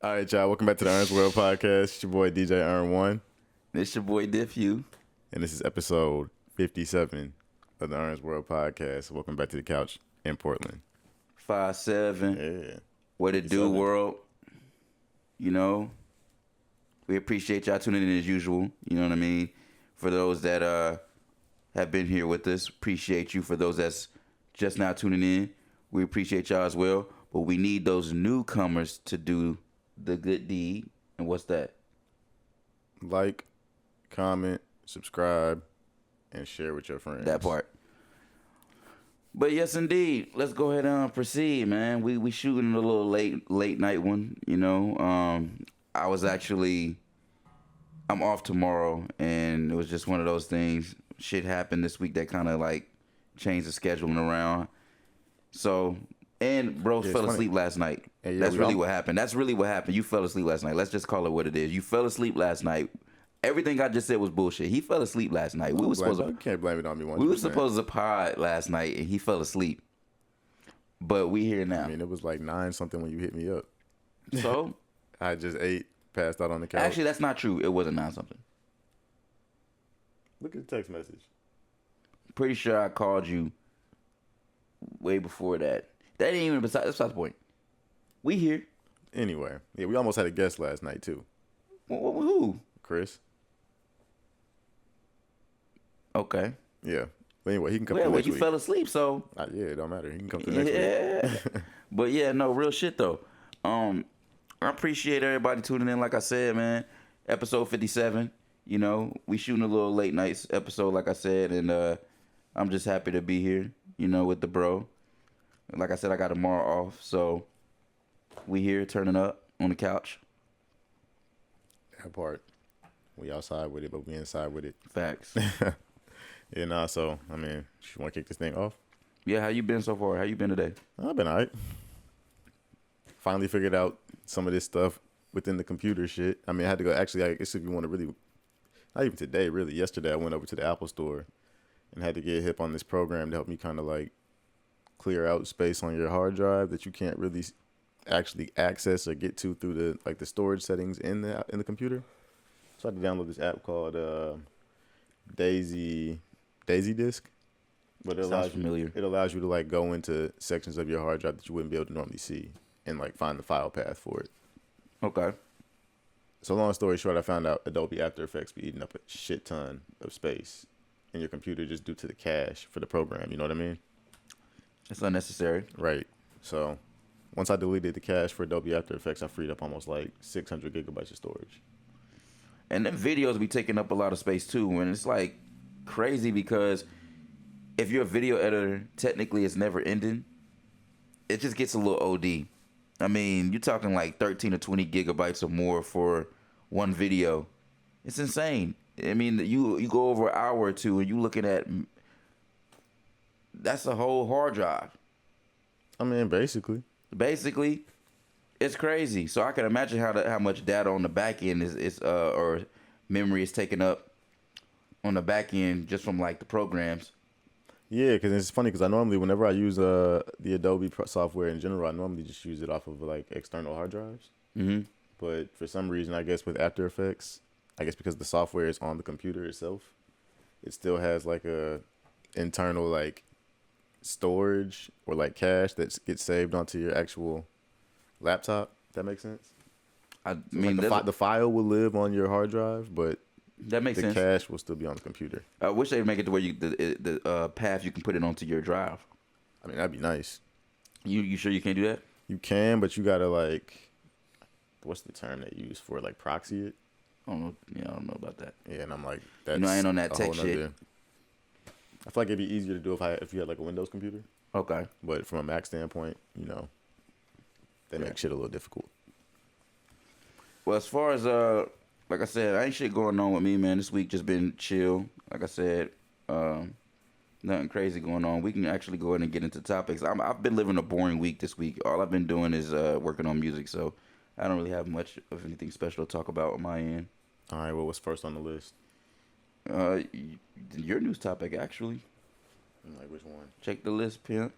All right, y'all. Welcome back to the Ern's World Podcast. It's your boy DJ Ern1, It's your boy Diff Hue. and this is episode 57 of the Ern's World Podcast. Welcome back to the couch in Portland. 5'7". Yeah. What it do, 57. world? You know, we appreciate y'all tuning in as usual. You know what I mean? For those that have been here with us, appreciate you. For those that's just now tuning in, we appreciate y'all as well. But we need those newcomers to do the good deed. And what's that? Like, comment, subscribe, and share with your friends. That part. But yes, indeed. Let's go ahead and proceed, man. We shooting a little late night one. You know, I'm off tomorrow, and it was just one of those things. Shit happened this week that kind of like changed the scheduling around. So, and bro Yeah, fell funny. asleep last night. Yeah, That's we really all- what happened. That's really what happened. You fell asleep last night. Let's just call it what it is. You fell asleep last night. Everything I just said was bullshit. He fell asleep last night. We were supposed to. You can't blame it on me. 100%. We were supposed to pod last night, and he fell asleep. But we here now. I mean, it was like 9 something when you hit me up. So I just ate, passed out on the couch. actually, that's not true. It wasn't 9 something. Look at the text message. Pretty sure I called you way before that. That ain't even that's the point. We here. Anyway, yeah, we almost had a guest last night too. Who? Chris. Okay. Yeah. But anyway, he can come Well, through well, next you week. fell asleep, so Yeah, it don't matter. He can come through next week. yeah. But yeah, no, real shit though. I appreciate everybody tuning in. Like I said, man, episode 57. You know, we shooting a little late nights episode, like I said, and I'm just happy to be here. You know, with the bro. Like I said, I got tomorrow off, so we here turning up on the couch. That part. We outside with it, but we inside with it. Facts. Yeah, nah, so, I mean, you want to kick this thing off? Yeah, how you been so far? How you been today? I've been all right. Finally figured out some of this stuff within the computer shit. I mean, I had to go, actually, I guess if you want to really, not even today, really. Yesterday, I went over to the Apple store and had to get hip on this program to help me kind of like clear out space on your hard drive that you can't really actually access or get to through the like the storage settings in the computer. So I had to download this app called Daisy Disk. But Sounds familiar. It allows you to like go into sections of your hard drive that you wouldn't be able to normally see and like find the file path for it. Okay. So long story short, I found out Adobe After Effects be eating up a shit ton of space in your computer just due to the cache for the program. You know what I mean? It's unnecessary. Right. So once I deleted the cache for Adobe After Effects, I freed up almost like 600 gigabytes of storage. And then videos be taking up a lot of space too. And it's like crazy because if you're a video editor, technically it's never ending. It just gets a little OD. I mean, you're talking like 13 or 20 gigabytes or more for one video. It's insane. I mean, you go over an hour or two and you looking at, that's a whole hard drive. I mean, basically. Basically, it's crazy. So I can imagine how much data on the back end is or memory is taken up on the back end just from like the programs. Yeah, because it's funny because I normally, whenever I use the Adobe software in general, I normally just use it off of like external hard drives. Mm-hmm. But for some reason, I guess with After Effects, I guess because the software is on the computer itself, it still has like a internal like storage or like cache that gets saved onto your actual laptop. If that makes sense. I So mean, like the file will live on your hard drive, but that makes the sense. cache will still be on the computer. I wish they'd make it to where the path you can put it onto your drive. I mean, that'd be nice. You sure you can't do that? You can, but you gotta like, what's the term they use for it? Like proxy it? I don't know. Yeah, I don't know about that. Yeah, and I'm like, that's I ain't on that a tech whole shit. nother- I feel like it'd be easier to do if you had like a Windows computer. Okay. But from a Mac standpoint, you know, they make shit a little difficult. Well, as far as like I said, ain't shit going on with me, man. This week just been chill. Like I said, nothing crazy going on. We can actually go ahead and get into topics. I've been living a boring week this week. All I've been doing is working on music, so I don't really have much of anything special to talk about on my end. All right, well, what's first on the list? Your news topic, actually. Like which one? Check the list, pimp.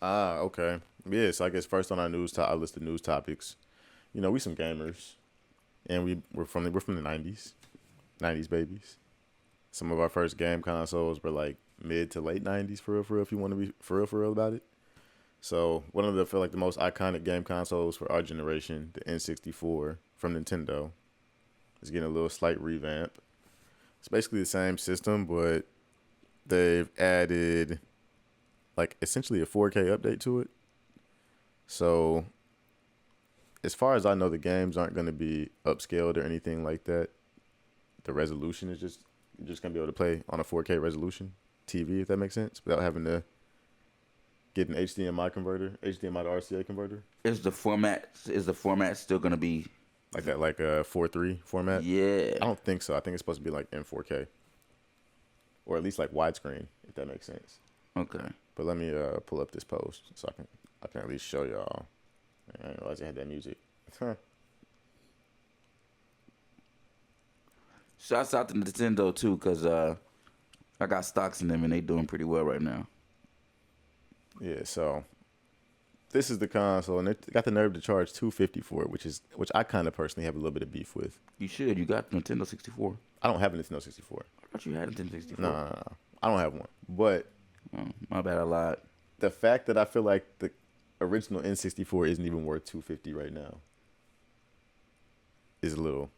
Ah, okay. Yeah, so I guess first on our list of news topics you know, we some gamers, and we're from the '90s babies. Some of our first game consoles were like mid to late '90s for real. If you want to be for real about it. So one of the feel like the most iconic game consoles for our generation, the N64 from Nintendo, is getting a little slight revamp. It's basically the same system, but they've added like essentially a 4K update to it. So as far as I know, the games aren't going to be upscaled or anything like that. The resolution is just you're just going to be able to play on a 4K resolution TV, if that makes sense, without having to get an HDMI to RCA converter. Is the format still gonna be like that, like a 4:3 format? Yeah. I don't think so. I think it's supposed to be like in 4K, or at least like widescreen, if that makes sense. Okay. But let me pull up this post so I can at least show y'all. I didn't realize I had that music. Shouts out to Nintendo too, cause I got stocks in them and they doing pretty well right now. Yeah, so this is the console, and they got the nerve to charge $250 for it, which I kind of personally have a little bit of beef with. You should. You got Nintendo 64. I don't have a Nintendo 64. I thought you had a Nintendo 64. Nah, I don't have one. But my bad, I lied. The fact that I feel like the original N64 isn't even worth $250 right now is a little.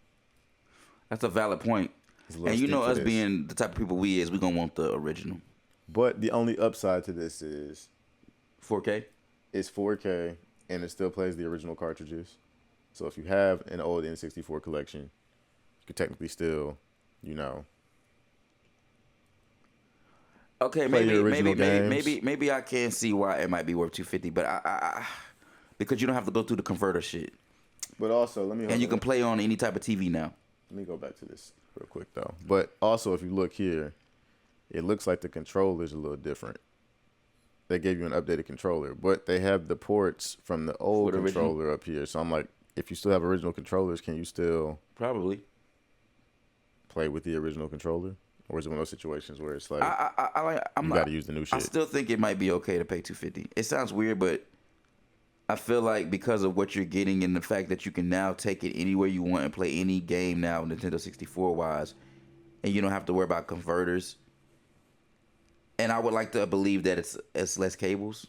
That's a valid point. And you know us being the type of people we is, we gonna want the original. But the only upside to this is 4K? It's 4K, and it still plays the original cartridges. So if you have an old N64 collection, you could technically still, you know. Okay, maybe I can see why it might be worth $250, but I because you don't have to go through the converter shit. But also, and you can play on any type of TV now. Let me go back to this real quick though. But also, if you look here, it looks like the controller's a little different. They gave you an updated controller, but they have the ports from the old controller up here. So I'm like, if you still have original controllers, can you still probably play with the original controller? Or is it one of those situations where it's like you got to use the new shit? I still think it might be okay to pay $250. It sounds weird, but I feel like because of what you're getting and the fact that you can now take it anywhere you want and play any game now, Nintendo 64 wise, and you don't have to worry about converters. And I would like to believe that it's less cables,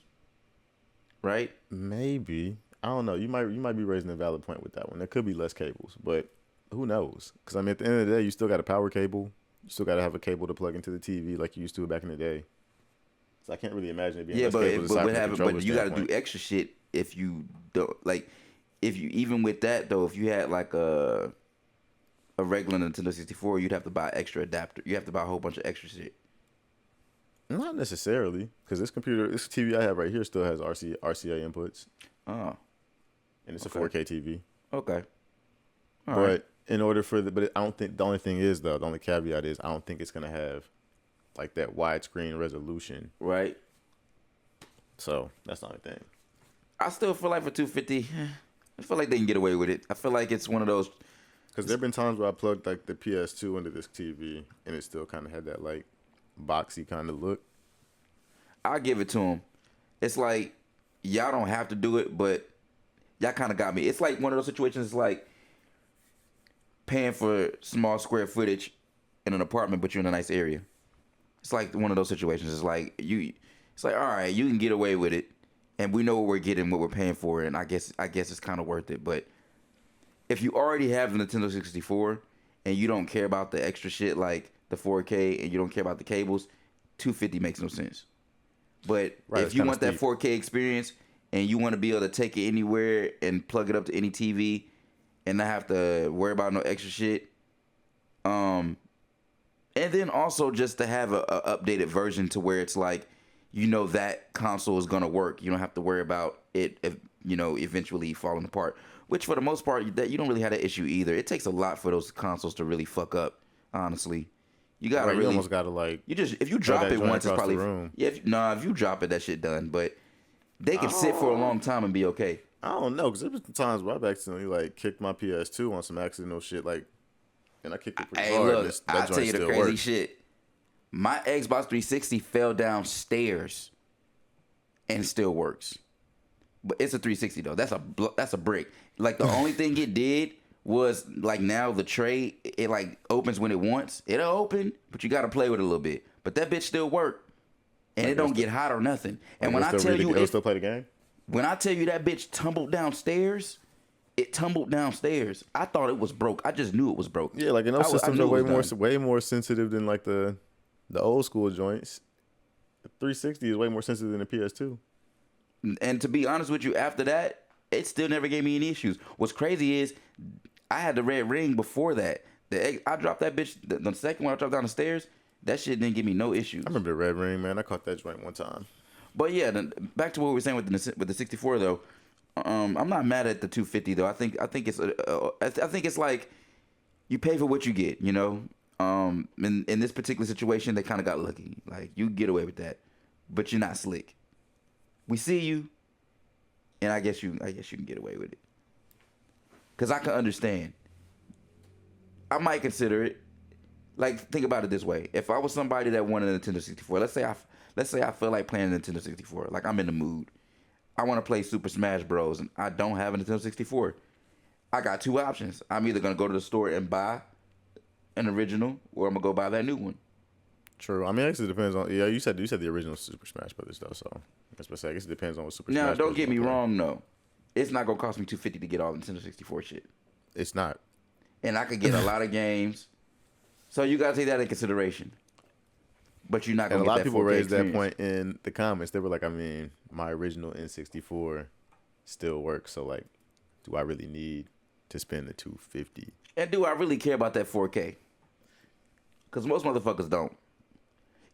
right? Maybe. I don't know. You might be raising a valid point with that one. There could be less cables, but who knows? Because I mean, at the end of the day, you still got a power cable. You still got to have a cable to plug into the TV like you used to back in the day. So I can't really imagine it being less cables. But you got to do extra shit if you don't like. If you even with that though, if you had like a regular Nintendo 64, you'd have to buy extra adapter. You have to buy a whole bunch of extra shit. Not necessarily, because this TV I have right here still has RCA inputs. Oh. And it's a 4K TV. Okay. All right. In order for but I don't think the only thing is though, the only caveat is I don't think it's gonna have like that widescreen resolution. Right. So that's the only thing. I still feel like for $250, I feel like they can get away with it. I feel like it's one of those. Because there've been times where I plugged like the PS2 into this TV and it still kind of had that like boxy kind of look. I'll give it to them. It's like y'all don't have to do it, but y'all kind of got me. It's like one of those situations. It's like paying for small square footage in an apartment, but you're in a nice area. It's like one of those situations. It's like It's like, all right, you can get away with it, and we know what we're getting, what we're paying for, and I guess it's kind of worth it. But if you already have the Nintendo 64 and you don't care about the extra shit like the 4K and you don't care about the cables, $250 makes no sense. But if you want that 4K experience and you want to be able to take it anywhere and plug it up to any TV and not have to worry about no extra shit, and then also just to have a updated version to where it's like, you know, that console is gonna work. You don't have to worry about it, eventually falling apart. Which for the most part, that you don't really have that issue either. It takes a lot for those consoles to really fuck up. Honestly, you gotta you almost gotta like if you drop it once, it's probably if you drop it, that shit done. But they can sit for a long time and be okay. I don't know, because there's been times where I've accidentally like kicked my PS2 on some accidental shit, like, and I kicked it pretty hard. Look, I'll tell you the crazy shit. My Xbox 360 fell downstairs and still works. But it's a 360 though. That's a brick. Like the only thing it did was like now the tray it like opens when it wants. It'll open, but you got to play with it a little bit. But that bitch still work, and like it don't get hot or nothing. And when I tell you, it'll still play the game. When I tell you that bitch tumbled downstairs, it tumbled downstairs. I thought it was broke. I just knew it was broke. Yeah, like those systems are way more sensitive than like the old school joints. The 360 is way more sensitive than the PS2. And to be honest with you, after that, it still never gave me any issues. What's crazy is I had the red ring before that. I dropped that bitch. The second one I dropped down the stairs, that shit didn't give me no issues. I remember the red ring, man. I caught that joint one time. But yeah, back to what we were saying with the 64 though. I'm not mad at the 250 though. I think it's like you pay for what you get. You know. In this particular situation, they kind of got lucky. Like you get away with that, but you're not slick. We see you, and I guess you can get away with it. Cause I can understand. I might consider it. Like think about it this way: if I was somebody that wanted a Nintendo 64, let's say I feel like playing a Nintendo 64, like I'm in the mood. I want to play Super Smash Bros. And I don't have a Nintendo 64. I got two options. I'm either gonna go to the store and buy an original, or I'm gonna go buy that new one. True. I mean, I guess it depends on. Yeah, you said the original Super Smash Brothers though, so I guess it depends on what Super Smash. Now, don't get me wrong though. It's not gonna cost me $250 to get all the Nintendo 64 shit. It's not. And I could get a lot of games, so you gotta take that in consideration. But you're not gonna. And a lot of people raised experience. that point in the comments. They were like, I mean, my original N64 still works, so like, do I really need to spend the $250? And do I really care about that 4K? Because most motherfuckers don't.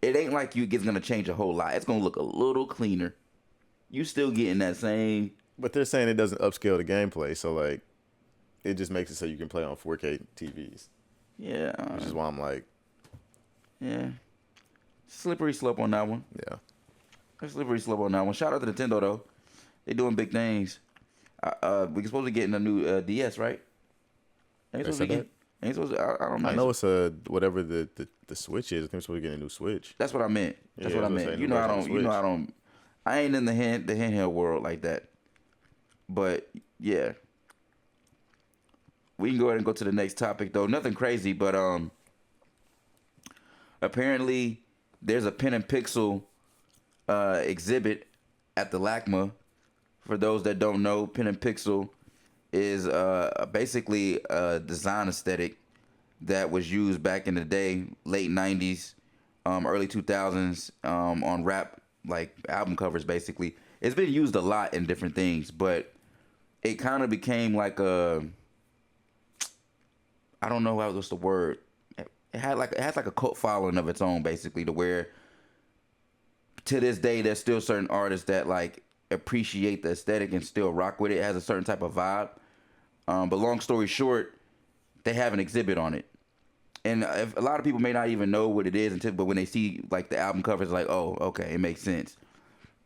It ain't like it's going to change a whole lot. It's going to look a little cleaner. You still getting that same... But they're saying it doesn't upscale the gameplay, so like, it just makes it so you can play on 4K TVs. Yeah. Which is why I'm like... Yeah. Slippery slope on that one. Yeah. Slippery slope on that one. Shout out to Nintendo, though. They doing big things. We're supposed to get in a new DS, right? Ain't supposed to, I don't know. I know it's whatever the Switch is. I think we're supposed to get a new Switch. That's what I meant. That's what I meant. I ain't in the handheld world like that. But yeah. We can go ahead and go to the next topic though. Nothing crazy, but apparently there's a pen and pixel exhibit at the LACMA. For those that don't know, pen and pixel is basically a design aesthetic that was used back in the day, late 90s, early 2000s, on rap, like album covers basically. It's been used a lot in different things, but it kind of became like I don't know what's the word. It has like a cult following of its own, basically, to where to this day there's still certain artists that like appreciate the aesthetic and still rock with it. It has a certain type of vibe. But long story short, they have an exhibit on it. And a lot of people may not even know what it is but when they see like the album covers, like, oh, okay, it makes sense.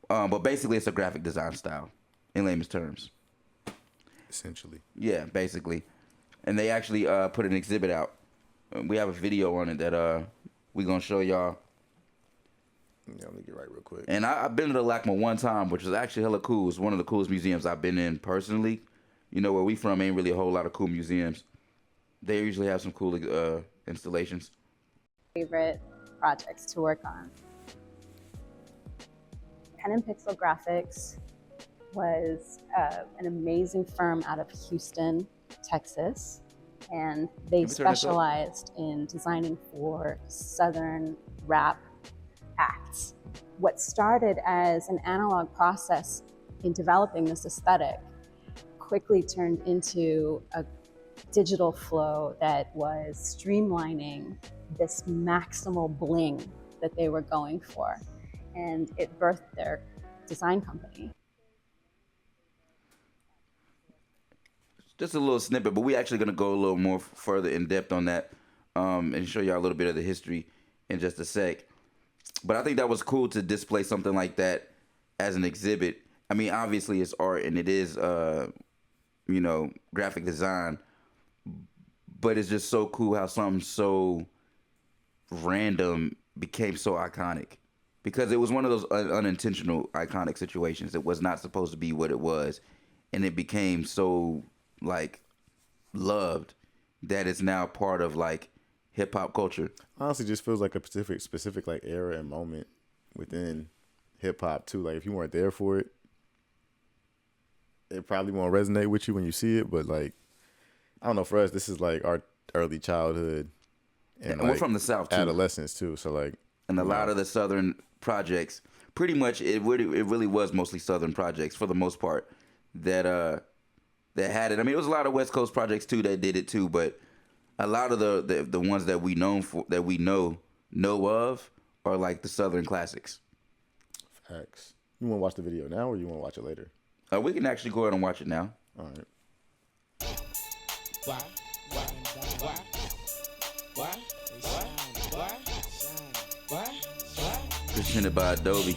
But basically it's a graphic design style in layman's terms. Essentially. Yeah, basically. And they actually put an exhibit out. We have a video on it that we're going to show y'all. Yeah, let me get right real quick. And I've been to the LACMA one time, which is actually hella cool. It's one of the coolest museums I've been in personally. You know, where we from ain't really a whole lot of cool museums. They usually have some cool installations. Favorite projects to work on. Pen and Pixel Graphics was an amazing firm out of Houston, Texas. And they specialized in designing for Southern rap acts. What started as an analog process in developing this aesthetic quickly turned into a digital flow that was streamlining this maximal bling that they were going for. And it birthed their design company. Just a little snippet, but we actually going to go a little more further in depth on that and show y'all a little bit of the history in just a sec. But I think that was cool to display something like that as an exhibit. I mean, obviously it's art and it is, graphic design, but it's just so cool how something so random became so iconic. because it was one of those unintentional iconic situations. It was not supposed to be what it was, and it became so like loved that it's now part of like hip hop culture. Honestly, just feels like a specific like era and moment within hip hop too. Like if you weren't there for it, it probably won't resonate with you when you see it. But like, I don't know. For us, this is like our early childhood, and we're like, from the South too. Adolescence too. So like, and a lot of the Southern projects, pretty much, it really was mostly Southern projects for the most part that had it. I mean, it was a lot of West Coast projects too that did it too, but a lot of the ones that we know of are like the Southern classics. Facts. You want to watch the video now, or you want to watch it later? We can actually go ahead and watch it now. All right. Presented by Adobe.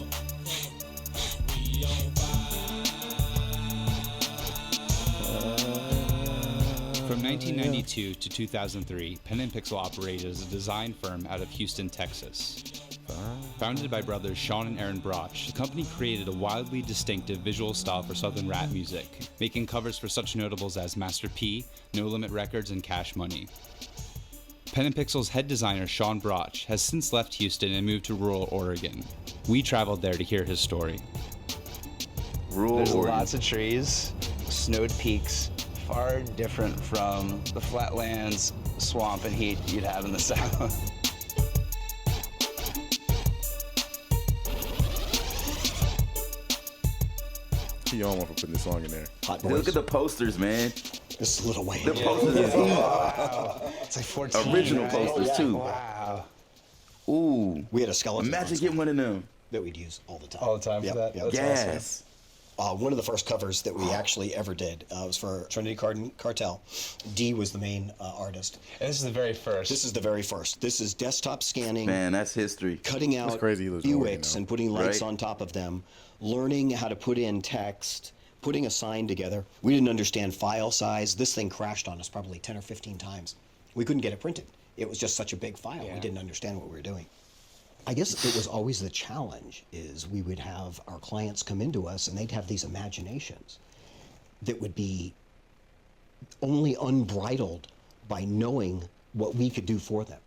From 1992 to 2003, Pen and Pixel operated as a design firm out of Houston, Texas. Founded by brothers Sean and Ern Broch, the company created a wildly distinctive visual style for Southern rap music, making covers for such notables as Master P, No Limit Records, and Cash Money. Pen and Pixel's head designer Sean Broch has since left Houston and moved to rural Oregon. We traveled there to hear his story. There's lots of trees, snowed peaks, far different from the flatlands, swamp, and heat you'd have in the South. You don't want to put this song in there. Hot boys. Look at the posters, man. This is Little Wayne. The posters, Wow. It's like 14. original right? posters too. Wow. Ooh, We had a skeleton imagine getting one of them. that we'd use all the time. All the time for Yep, that? yep. Yes. One of the first covers that we actually ever did was for Trinity Cartel. D was the main artist. And this is the very first. This is the very first. This is desktop scanning, Man, that's history. cutting out crazy he lives in Oregon, Buicks though. and putting lights Right. on top of them, learning how to put in text, putting a sign together. We didn't understand file size. This thing crashed on us probably 10 or 15 times. We couldn't get it printed. It was just such a big file. Yeah. We didn't understand what we were doing. I guess it was always the challenge is we would have our clients come into us and they'd have these imaginations that would be only unbridled by knowing what we could do for them.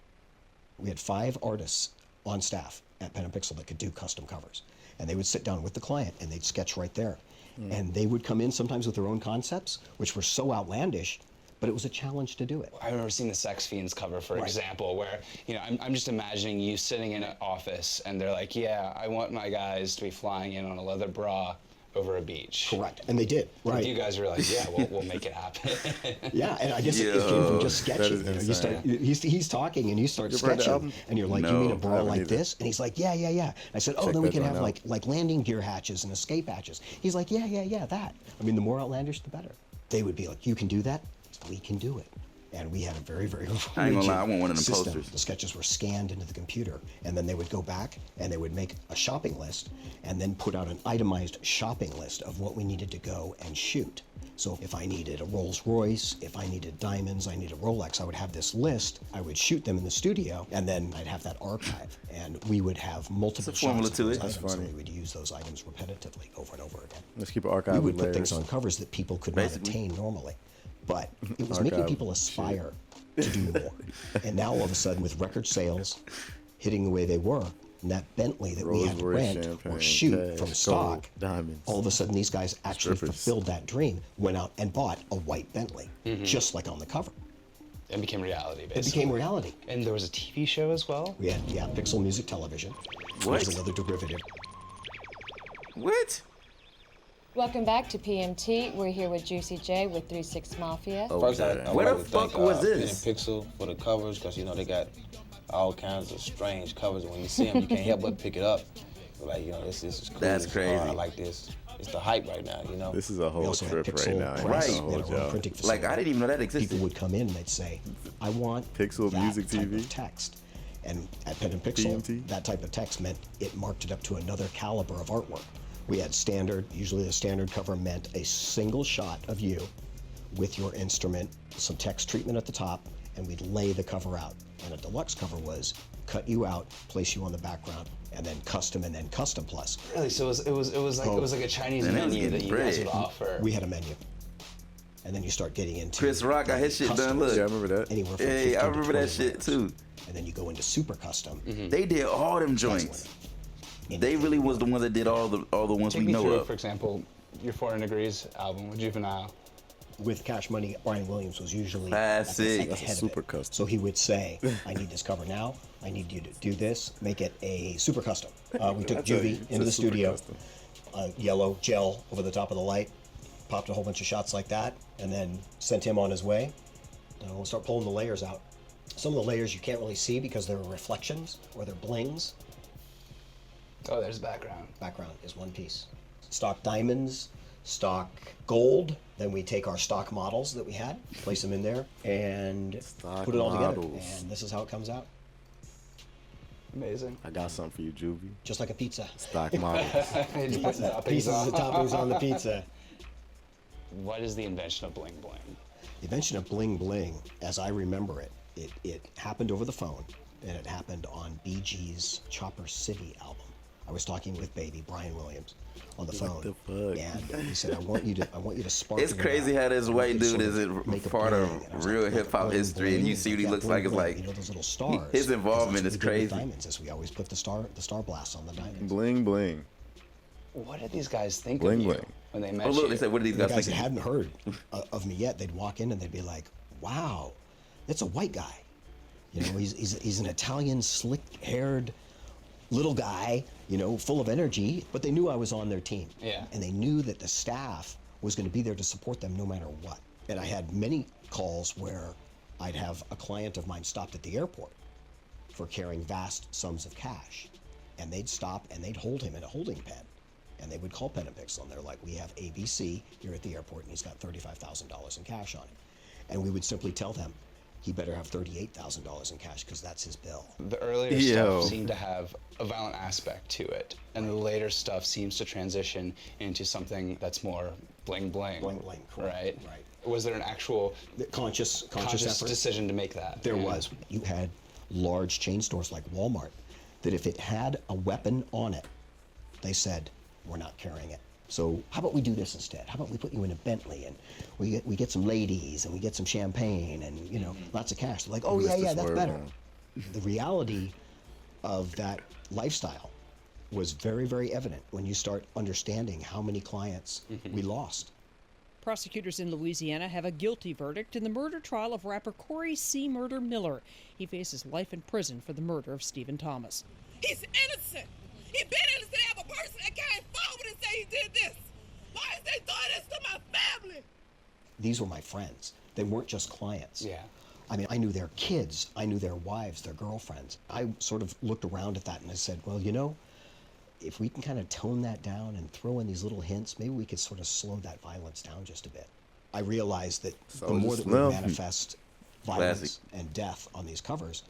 We had 5 artists on staff at Pen and Pixel that could do custom covers. And they would sit down with the client and they'd sketch right there. And they would come in sometimes with their own concepts, which were so outlandish, but it was a challenge to do it. I remember seeing the Sex Fiends cover, for example, where, you know, I'm just imagining you sitting in an office and they're like, yeah, I want my guys to be flying in on a leather bra over a beach. Correct. And they did. And Right. you guys were like, yeah, we'll make it happen. Yeah, and I guess it came from just That sketching. is You know, you insane. start, he's talking and you start You ever heard the sketching, album? and you're like, No, you mean a I bra haven't like either. this? And he's like, yeah. I said, oh, Check then we that can one have out. like landing gear hatches and escape hatches. He's like, yeah, that. I mean, the more outlandish, the better. They would be like, you can do that? We can do it. And we had a very, very I ain't gonna rigid lie, I want one of them system. posters. The sketches were scanned into the computer, and then they would go back and they would make a shopping list and then put out an itemized shopping list of what we needed to go and shoot. So if I needed a Rolls Royce, if I needed diamonds, I needed a Rolex, I would have this list. I would shoot them in the studio, and then I'd have that archive. And we would have multiple It's a formula shots to of those it. items, That's funny. and we would use those items repetitively over and over again. Let's keep an archive We with would put things layers. on covers that people could Basically. not attain normally. But it was making Archive people aspire to do more. And now all of a sudden, with record sales hitting the way they were, and that Bentley that we had to Rolls Royce, rent champagne, or shoot cash, from gold, stock, diamonds. all of a sudden these guys actually Strippers. fulfilled that dream, went out and bought a white Bentley, just like on the cover. It became reality, It basically. became reality. And there was a TV show as well? We had, Pixel Music Television. What? Was another derivative. What? Welcome back to PMT. We're here with Juicy J with 3-6 Mafia. First, Okay. I Where like the to fuck thank, was Pen this? and Pixel for the covers, because you know they got all kinds of strange covers. When you see them, you can't help but pick it up. Like, you know, this is cool. That's This is hard. crazy. I like this. It's the hype right now, you know. This is a We whole also had trip Pixel right now. Press. It's a We had whole our own job. printing Like, facility. I didn't even know that existed. People would come in and they'd say, I want Pixel that Music type TV? of text. And at Pen and Pixel, PMT? that type of text meant it marked it up to another caliber of artwork. We had standard, usually the standard cover meant a single shot of you with your instrument, some text treatment at the top, and we'd lay the cover out. And a deluxe cover was cut you out, place you on the background, and then custom plus. Really? So it was like a Chinese menu that you guys would offer. We had a menu. And then you start getting into Chris Rock got his shit done. Look, yeah, I remember that. Anywhere from hey, I remember that shit layers. too. And then you go into super custom. They did all them joints. They really was the ones that did all the ones Take we me know through, of. for example, your 400 Degrees album with Juvenile. With Cash Money, Brian Williams was usually Classic. at the head Super of it. custom. So he would say, I need this cover now. I need you to do this. Make it a super custom. We took Juvie into the studio. Yellow gel over the top of the light. Popped a whole bunch of shots like that. And then sent him on his way. And we'll start pulling the layers out. Some of the layers you can't really see because they're reflections or they're blings. Oh, there's background. Background is one piece. Stock diamonds, stock gold. Then we take our stock models that we had, place them in there, and put it all together. And this is how it comes out. Amazing. I got something for you, Juvie. Just like a pizza. Stock models. Pieces of toppings on the pizza. What is the invention of bling bling? The invention of bling bling, as I remember it, it happened over the phone, and it happened on BG's Chopper City album. I was talking with baby Brian Williams on the phone, the fuck? and he said, "I want you to spark." It's crazy how this white dude is part of real hip hop history, and you see what he looks like. It's like, you know, those little stars. his involvement is That's what we do with crazy. Diamonds is we always put the star blasts on the diamonds. Bling bling. What did these guys think Bling of you bling. when they met Oh look, you? they said, what did these The guys guys that think? hadn't heard of me yet, they'd walk in and they'd be like, "Wow, that's a white guy. You know, he's an Italian, slick-haired little guy, you know, full of energy." But they knew I was on their team. Yeah. And they knew that the staff was going to be there to support them no matter what. And I had many calls where I'd have a client of mine stopped at the airport for carrying vast sums of cash, and they'd stop and they'd hold him in a holding pen. And they would call Pen and Pixel, and they're like, "We have ABC here at the airport, and he's got $35,000 in cash on him." And we would simply tell them, he better have $38,000 in cash because that's his bill. The earlier stuff seemed to have a violent aspect to it, and the later stuff seems to transition into something that's more bling bling. Bling bling, correct. Right? Was there an actual Conscious effort? decision to make that? There was. You had large chain stores like Walmart that if it had a weapon on it, they said, "We're not carrying it. So how about we do this instead? How about we put you in a Bentley and we get some ladies and we get some champagne and, you know, lots of cash." They're like, "Oh yeah, that's better." The reality of that lifestyle was very, very evident when you start understanding how many clients we lost. Prosecutors in Louisiana have a guilty verdict in the murder trial of rapper Corey C. Murder Miller. He faces life in prison for the murder of Stephen Thomas. He's innocent. He been innocent to have a person that came forward and say he did this. Why is they doing this to my family? These were my friends. They weren't just clients. Yeah. I mean, I knew their kids. I knew their wives, their girlfriends. I sort of looked around at that and I said, well, you know, if we can kind of tone that down and throw in these little hints, maybe we could sort of slow that violence down just a bit. I realized that the more that we manifest violence and death on these covers,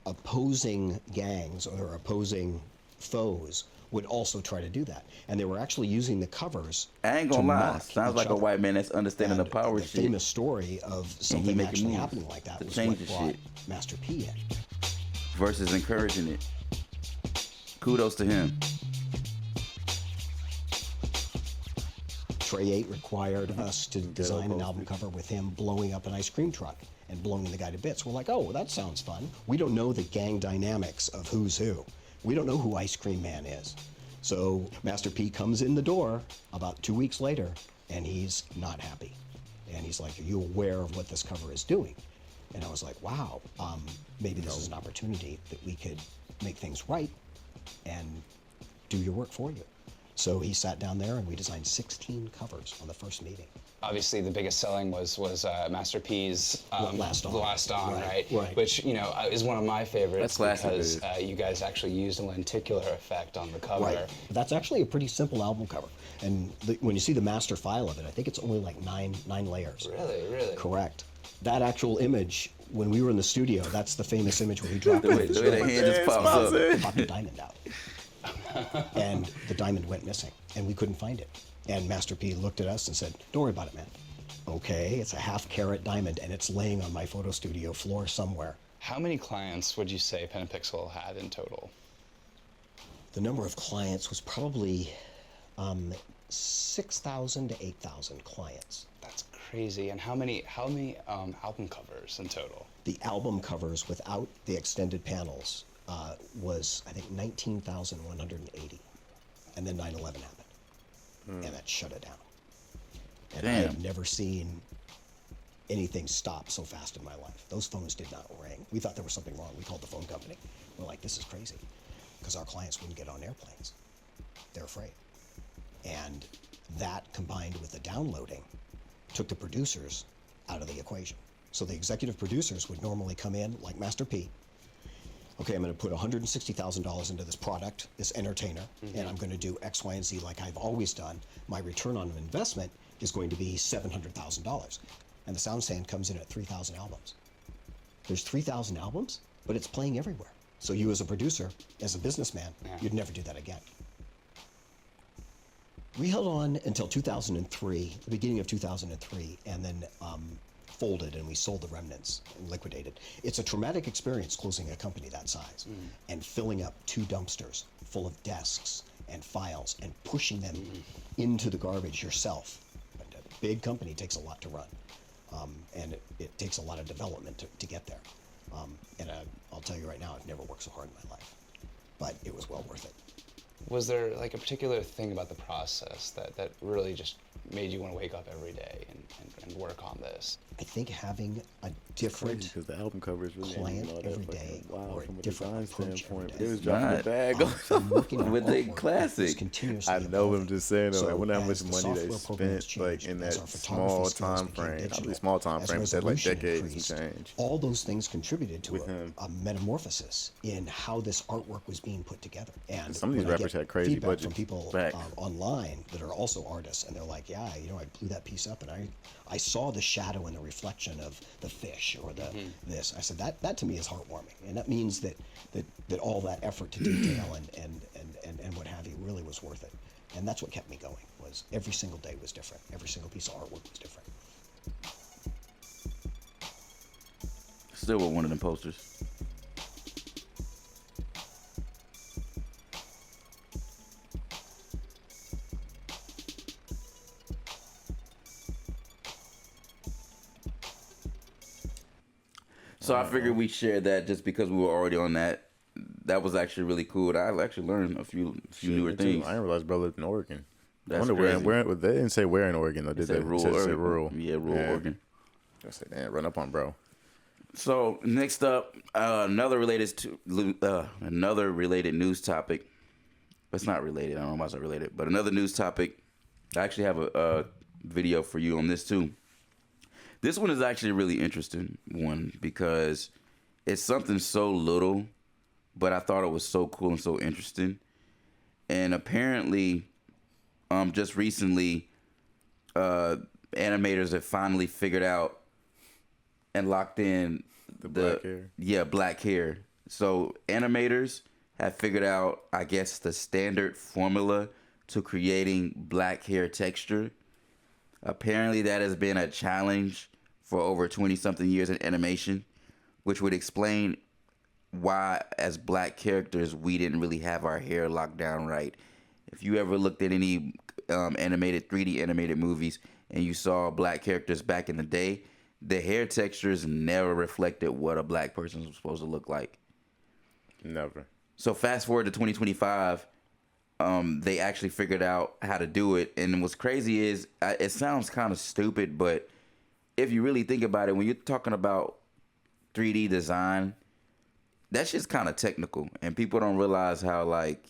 opposing gangs or opposing foes would also try to do that. And they were actually using the covers. I ain't gonna lie. Sounds like a white man that's understanding the power shit. The famous story of something actually happening like that was what brought Master P in. Versus encouraging it. Kudos to him. Trey 8 required us to design an album cover with him blowing up an ice cream truck and blowing the guy to bits. We're like, oh, well, that sounds fun. We don't know the gang dynamics of who's who. We don't know who Ice Cream Man is. So Master P comes in the door about 2 weeks later, and he's not happy. And he's like, are you aware of what this cover is doing? And I was like, wow, maybe this is an opportunity that we could make things right and do your work for you. So he sat down there and we designed 16 covers on the first meeting. Obviously, the biggest selling was Master P's Last On. Last On, right? Which, you know, is one of my favorites because you guys actually used a lenticular effect on the cover. Right. That's actually a pretty simple album cover. And when you see the master file of it, I think it's only like nine layers. Really? Correct. That actual image, when we were in the studio, that's the famous image where he dropped it. The way the hand just pops up. Popped a diamond out. And the diamond went missing, and we couldn't find it. And Master P looked at us and said, don't worry about it, man. Okay, it's a half-carat diamond, and it's laying on my photo studio floor somewhere. How many clients would you say Pen and Pixel had in total? the number of clients was probably 6,000 to 8,000 clients. That's crazy. And how many album covers in total? The album covers without the extended panels was, I think, 19,180. And then 9/11 happened. And that shut it down. And I had never seen anything stop so fast in my life. Those phones did not ring. We thought there was something wrong. We called the phone company. We're like, this is crazy. Because our clients wouldn't get on airplanes. They're afraid. And that combined with the downloading took the producers out of the equation. So the executive producers would normally come in like Master P. Okay, I'm going to put $160,000 into this product, this entertainer, and I'm going to do X, Y, and Z like I've always done. My return on investment is going to be $700,000. And the sound stand comes in at 3,000 albums. There's 3,000 albums, but it's playing everywhere. So you as a producer, as a businessman, you'd never do that again. We held on until 2003, the beginning of 2003, and then folded and we sold the remnants and liquidated. It's a traumatic experience closing a company that size and filling up 2 dumpsters full of desks and files and pushing them into the garbage yourself. And a big company takes a lot to run, and it takes a lot of development to get there. And I'll tell you right now, I've never worked so hard in my life, but it was well worth it. Was there like a particular thing about the process that really just made you want to wake up every day and work on this? I think having a different because the album cover is really client every day, or a different approach every day. It was dropping the bag with the classic. I know I'm just saying though, I wonder how much money they spent like in that small time frame. I believe small time frame, that like decades and change. All those things contributed to a metamorphosis in how this artwork was being put together. And some of these rappers had crazy budgets from people online that are also artists, and they're like, yeah, you know, I blew that piece up, and I saw the shadow and the reflection of the fish or the this. I said that to me is heartwarming, and that means that all that effort to detail and what have you really was worth it. And that's what kept me going. Was every single day was different. Every single piece of artwork was different. Still with one of them posters. So I figured we'd share that just because we were already on that. That was actually really cool. I actually learned a few newer things. I didn't realize Belle lived in Oregon. That's I wonder where they didn't say where in Oregon though, did they? Rural. Yeah, rural Oregon. I said, damn, run up on bro. So next up, another related news topic. It's not related. I don't know why it's not related, but another news topic. I actually have a video for you on this too. This one is actually a really interesting one because it's something so little, but I thought it was so cool and so interesting. And apparently, just recently, animators have finally figured out and locked in the black hair. Yeah, black hair. So animators have figured out, I guess, the standard formula to creating black hair texture. Apparently, that has been a challenge for over 20-something years in animation, which would explain why, as black characters, we didn't really have our hair locked down right. If you ever looked at any 3D animated movies and you saw black characters back in the day, the hair textures never reflected what a black person was supposed to look like. Never. So fast forward to 2025, they actually figured out how to do it. And what's crazy is, it sounds kind of stupid, but if you really think about it, when you're talking about 3D design, that shit's kind of technical, and people don't realize how like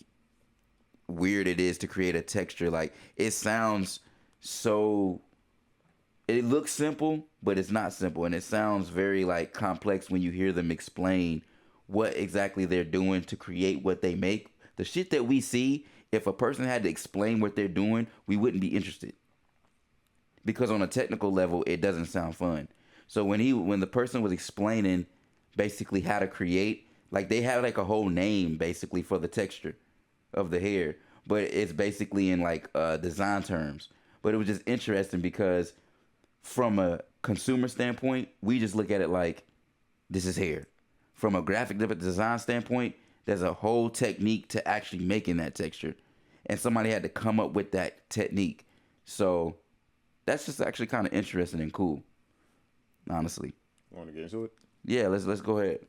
weird it is to create a texture. Like, it sounds so, it looks simple, but it's not simple, and it sounds very like complex when you hear them explain what exactly they're doing to create what they make. The shit that we see, if a person had to explain what they're doing, we wouldn't be interested. Because on a technical level, it doesn't sound fun. So when the person was explaining basically how to create, like, they have like a whole name basically for the texture of the hair, but it's basically in like design terms. But it was just interesting because from a consumer standpoint, we just look at it like, this is hair. From a graphic design standpoint, There's a whole technique to actually making that texture. And somebody had to come up with that technique. So that's just actually kind of interesting and cool, honestly. Want to get into it? Yeah, let's go ahead.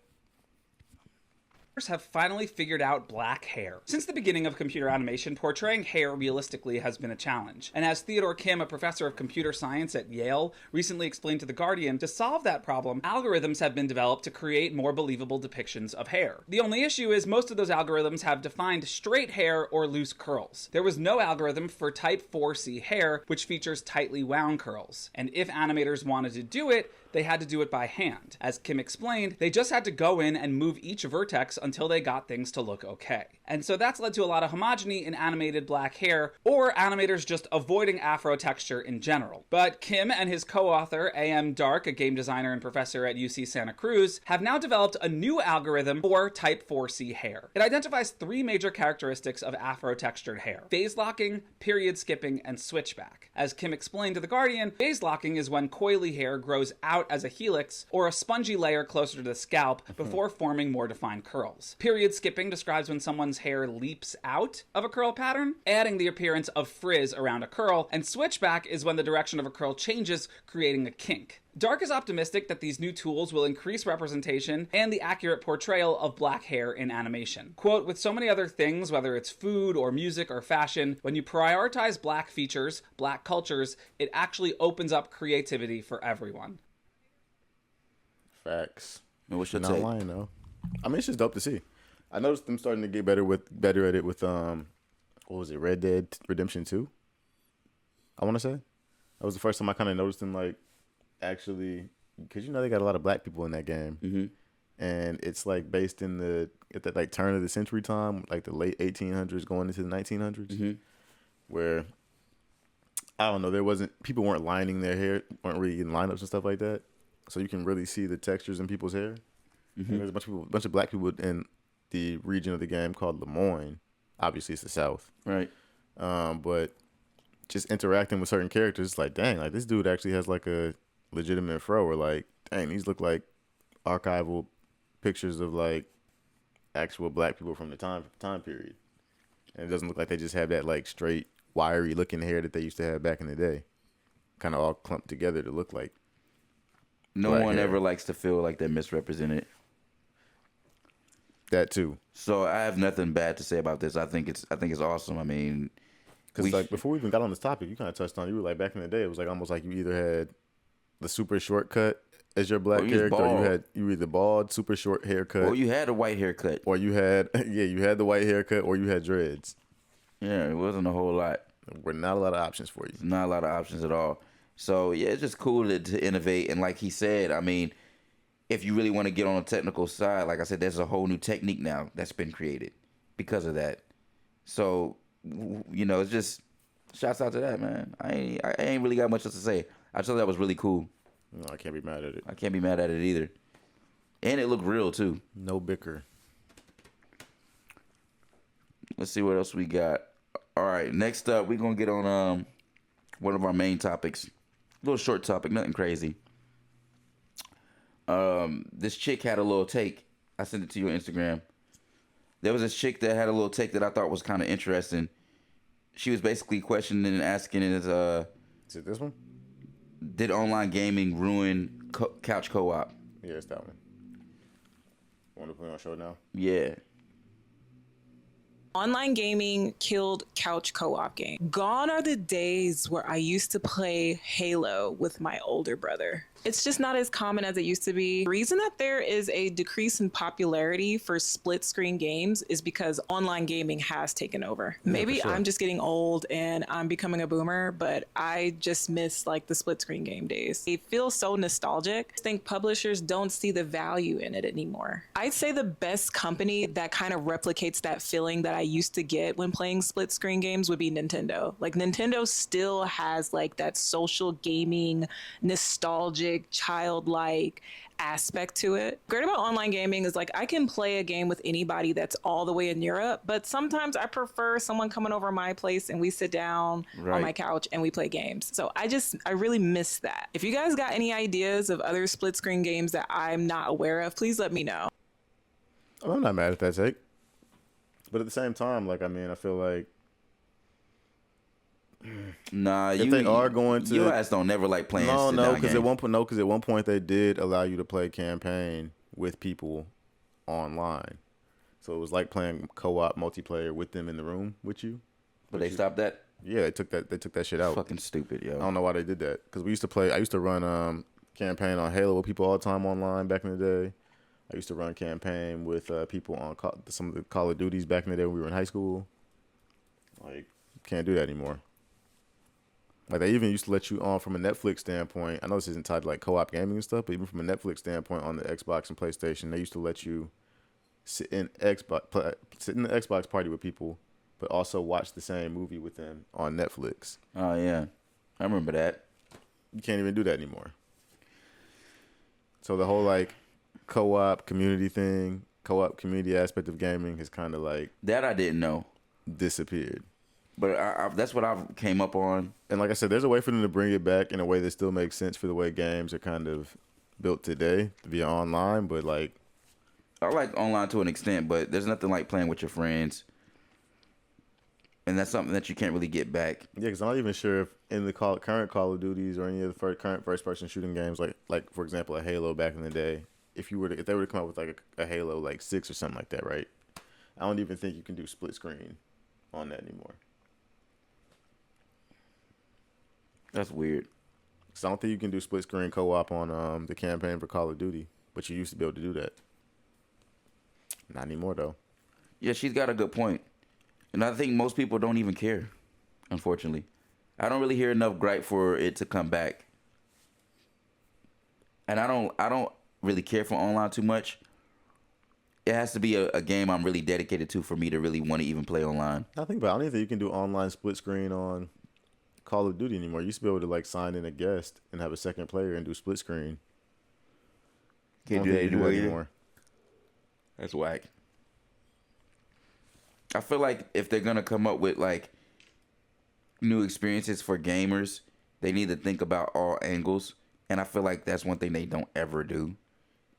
Have finally figured out black hair. Since the beginning of computer animation, portraying hair realistically has been a challenge. And as Theodore Kim, a professor of computer science at Yale, recently explained to The Guardian, to solve that problem, algorithms have been developed to create more believable depictions of hair. The only issue is most of those algorithms have defined straight hair or loose curls. There was no algorithm for type 4C hair, which features tightly wound curls. And if animators wanted to do it, they had to do it by hand. As Kim explained, they just had to go in and move each vertex until they got things to look okay. And so that's led to a lot of homogeny in animated black hair, or animators just avoiding afro texture in general. But Kim and his co-author, A.M. Dark, a game designer and professor at UC Santa Cruz, have now developed a new algorithm for type 4C hair. It identifies 3 major characteristics of afro-textured hair: phase locking, period skipping, and switchback. As Kim explained to The Guardian, phase locking is when coily hair grows out as a helix or a spongy layer closer to the scalp before forming more defined curls. Period skipping describes when someone's hair leaps out of a curl pattern, adding the appearance of frizz around a curl, and switchback is when the direction of a curl changes, creating a kink. Dark is optimistic that these new tools will increase representation and the accurate portrayal of black hair in animation. Quote, with so many other things, whether it's food or music or fashion, when you prioritize black features, black cultures, it actually opens up creativity for everyone. Facts. What's your Not take? lying though. I mean, it's just dope to see. I noticed them starting to get better at it with what was it, Red Dead Redemption 2? I want to say that was the first time I kind of noticed them like actually, because you know they got a lot of black people in that game, and it's like based in at that like turn of the century time, like the late 1800s going into the 1900s, where I don't know, people weren't lining their hair, weren't really in lineups and stuff like that. So you can really see the textures in people's hair. There's a bunch of black people in the region of the game called Lemoyne. Obviously, it's the South, right? But just interacting with certain characters, it's like, dang, like this dude actually has like a legitimate fro. Or like, dang, these look like archival pictures of like actual black people from the time period, and it doesn't look like they just have that like straight wiry looking hair that they used to have back in the day, kind of all clumped together to look like. No one ever likes to feel like they're misrepresented. That too. So I have nothing bad to say about this. I think it's awesome. I mean, because like before we even got on this topic, you kind of touched on, you were like, back in the day, it was like almost like you either had the super short cut as your black character, or you were either bald, super short haircut, or you had a white haircut, or you had you had the white haircut, or you had dreads. Yeah, it wasn't a whole lot. There were not a lot of options for you. Not a lot of options at all. So yeah, it's just cool to innovate. And like he said, I mean, if you really want to get on a technical side, like I said, there's a whole new technique now that's been created because of that. So, you know, it's just shouts out to that, man. I ain't really got much else to say. I thought that was really cool. No, I can't be mad at it. I can't be mad at it either. And it looked real too. No bicker. Let's see what else we got. All right, next up, we're gonna get on one of our main topics. A little short topic, nothing crazy. This chick had a little take. I sent it to you on Instagram. There was this chick that had a little take that I thought was kind of interesting. She was basically questioning and asking, is it this one? Did online gaming ruin couch co-op? Yeah, it's that one. Want to put it on show now? Yeah. Online gaming killed couch co-op game. Gone are the days where I used to play Halo with my older brother. It's just not as common as it used to be. The reason that there is a decrease in popularity for split screen games is because online gaming has taken over. Maybe for sure. I'm just getting old and I'm becoming a boomer, but I just miss like the split screen game days. It feels so nostalgic. I think publishers don't see the value in it anymore. I'd say the best company that kind of replicates that feeling that I used to get when playing split screen games would be Nintendo. Like Nintendo still has like that social gaming, nostalgic, childlike aspect to it. Great about online gaming is like I can play a game with anybody that's all the way in Europe, but sometimes I prefer someone coming over my place and we sit down on my couch and we play games. So I really miss that. If you guys got any ideas of other split screen games that I'm not aware of, please let me know. I'm not mad at that take. But at the same time, like, I mean, I feel like nah, if they are going to, your ass don't never like playing. No, because at one point they did allow you to play campaign with people online, so it was like playing co-op multiplayer with them in the room with you. But they stopped that. Yeah, they took that shit out. Fucking stupid, yo. I don't know why they did that. Because I used to run campaign on Halo with people all the time online back in the day. I used to run campaign with people on some of the Call of Duties back in the day when we were in high school. Like, can't do that anymore. Like, they even used to let you on from a Netflix standpoint. I know this isn't tied to like co-op gaming and stuff, but even from a Netflix standpoint on the Xbox and PlayStation, they used to let you sit in the Xbox party with people, but also watch the same movie with them on Netflix. Oh yeah, I remember that. You can't even do that anymore. So the whole like co-op community thing, co-op community aspect of gaming has kind of like that I didn't know disappeared. But that's what I came up on. And like I said, there's a way for them to bring it back in a way that still makes sense for the way games are kind of built today via online. But like, I like online to an extent, but there's nothing like playing with your friends. And that's something that you can't really get back. Yeah, because I'm not even sure if in the current Call of Duties or any of the current first-person shooting games, like for example, a Halo back in the day, if they were to come out with like a Halo like 6 or something like that, right? I don't even think you can do split screen on that anymore. That's weird. Because I don't think you can do split screen co-op on the campaign for Call of Duty, but you used to be able to do that. Not anymore though. Yeah, she's got a good point. And I think most people don't even care, unfortunately. I don't really hear enough gripe for it to come back. And I don't really care for online too much. It has to be a game I'm really dedicated to for me to really want to even play online. I don't even think you can do online split screen on Call of Duty anymore. You used to be able to like sign in a guest and have a second player and do split screen. Can't do that anymore. That's whack. I feel like if they're gonna come up with like new experiences for gamers, they need to think about all angles. And I feel like that's one thing they don't ever do.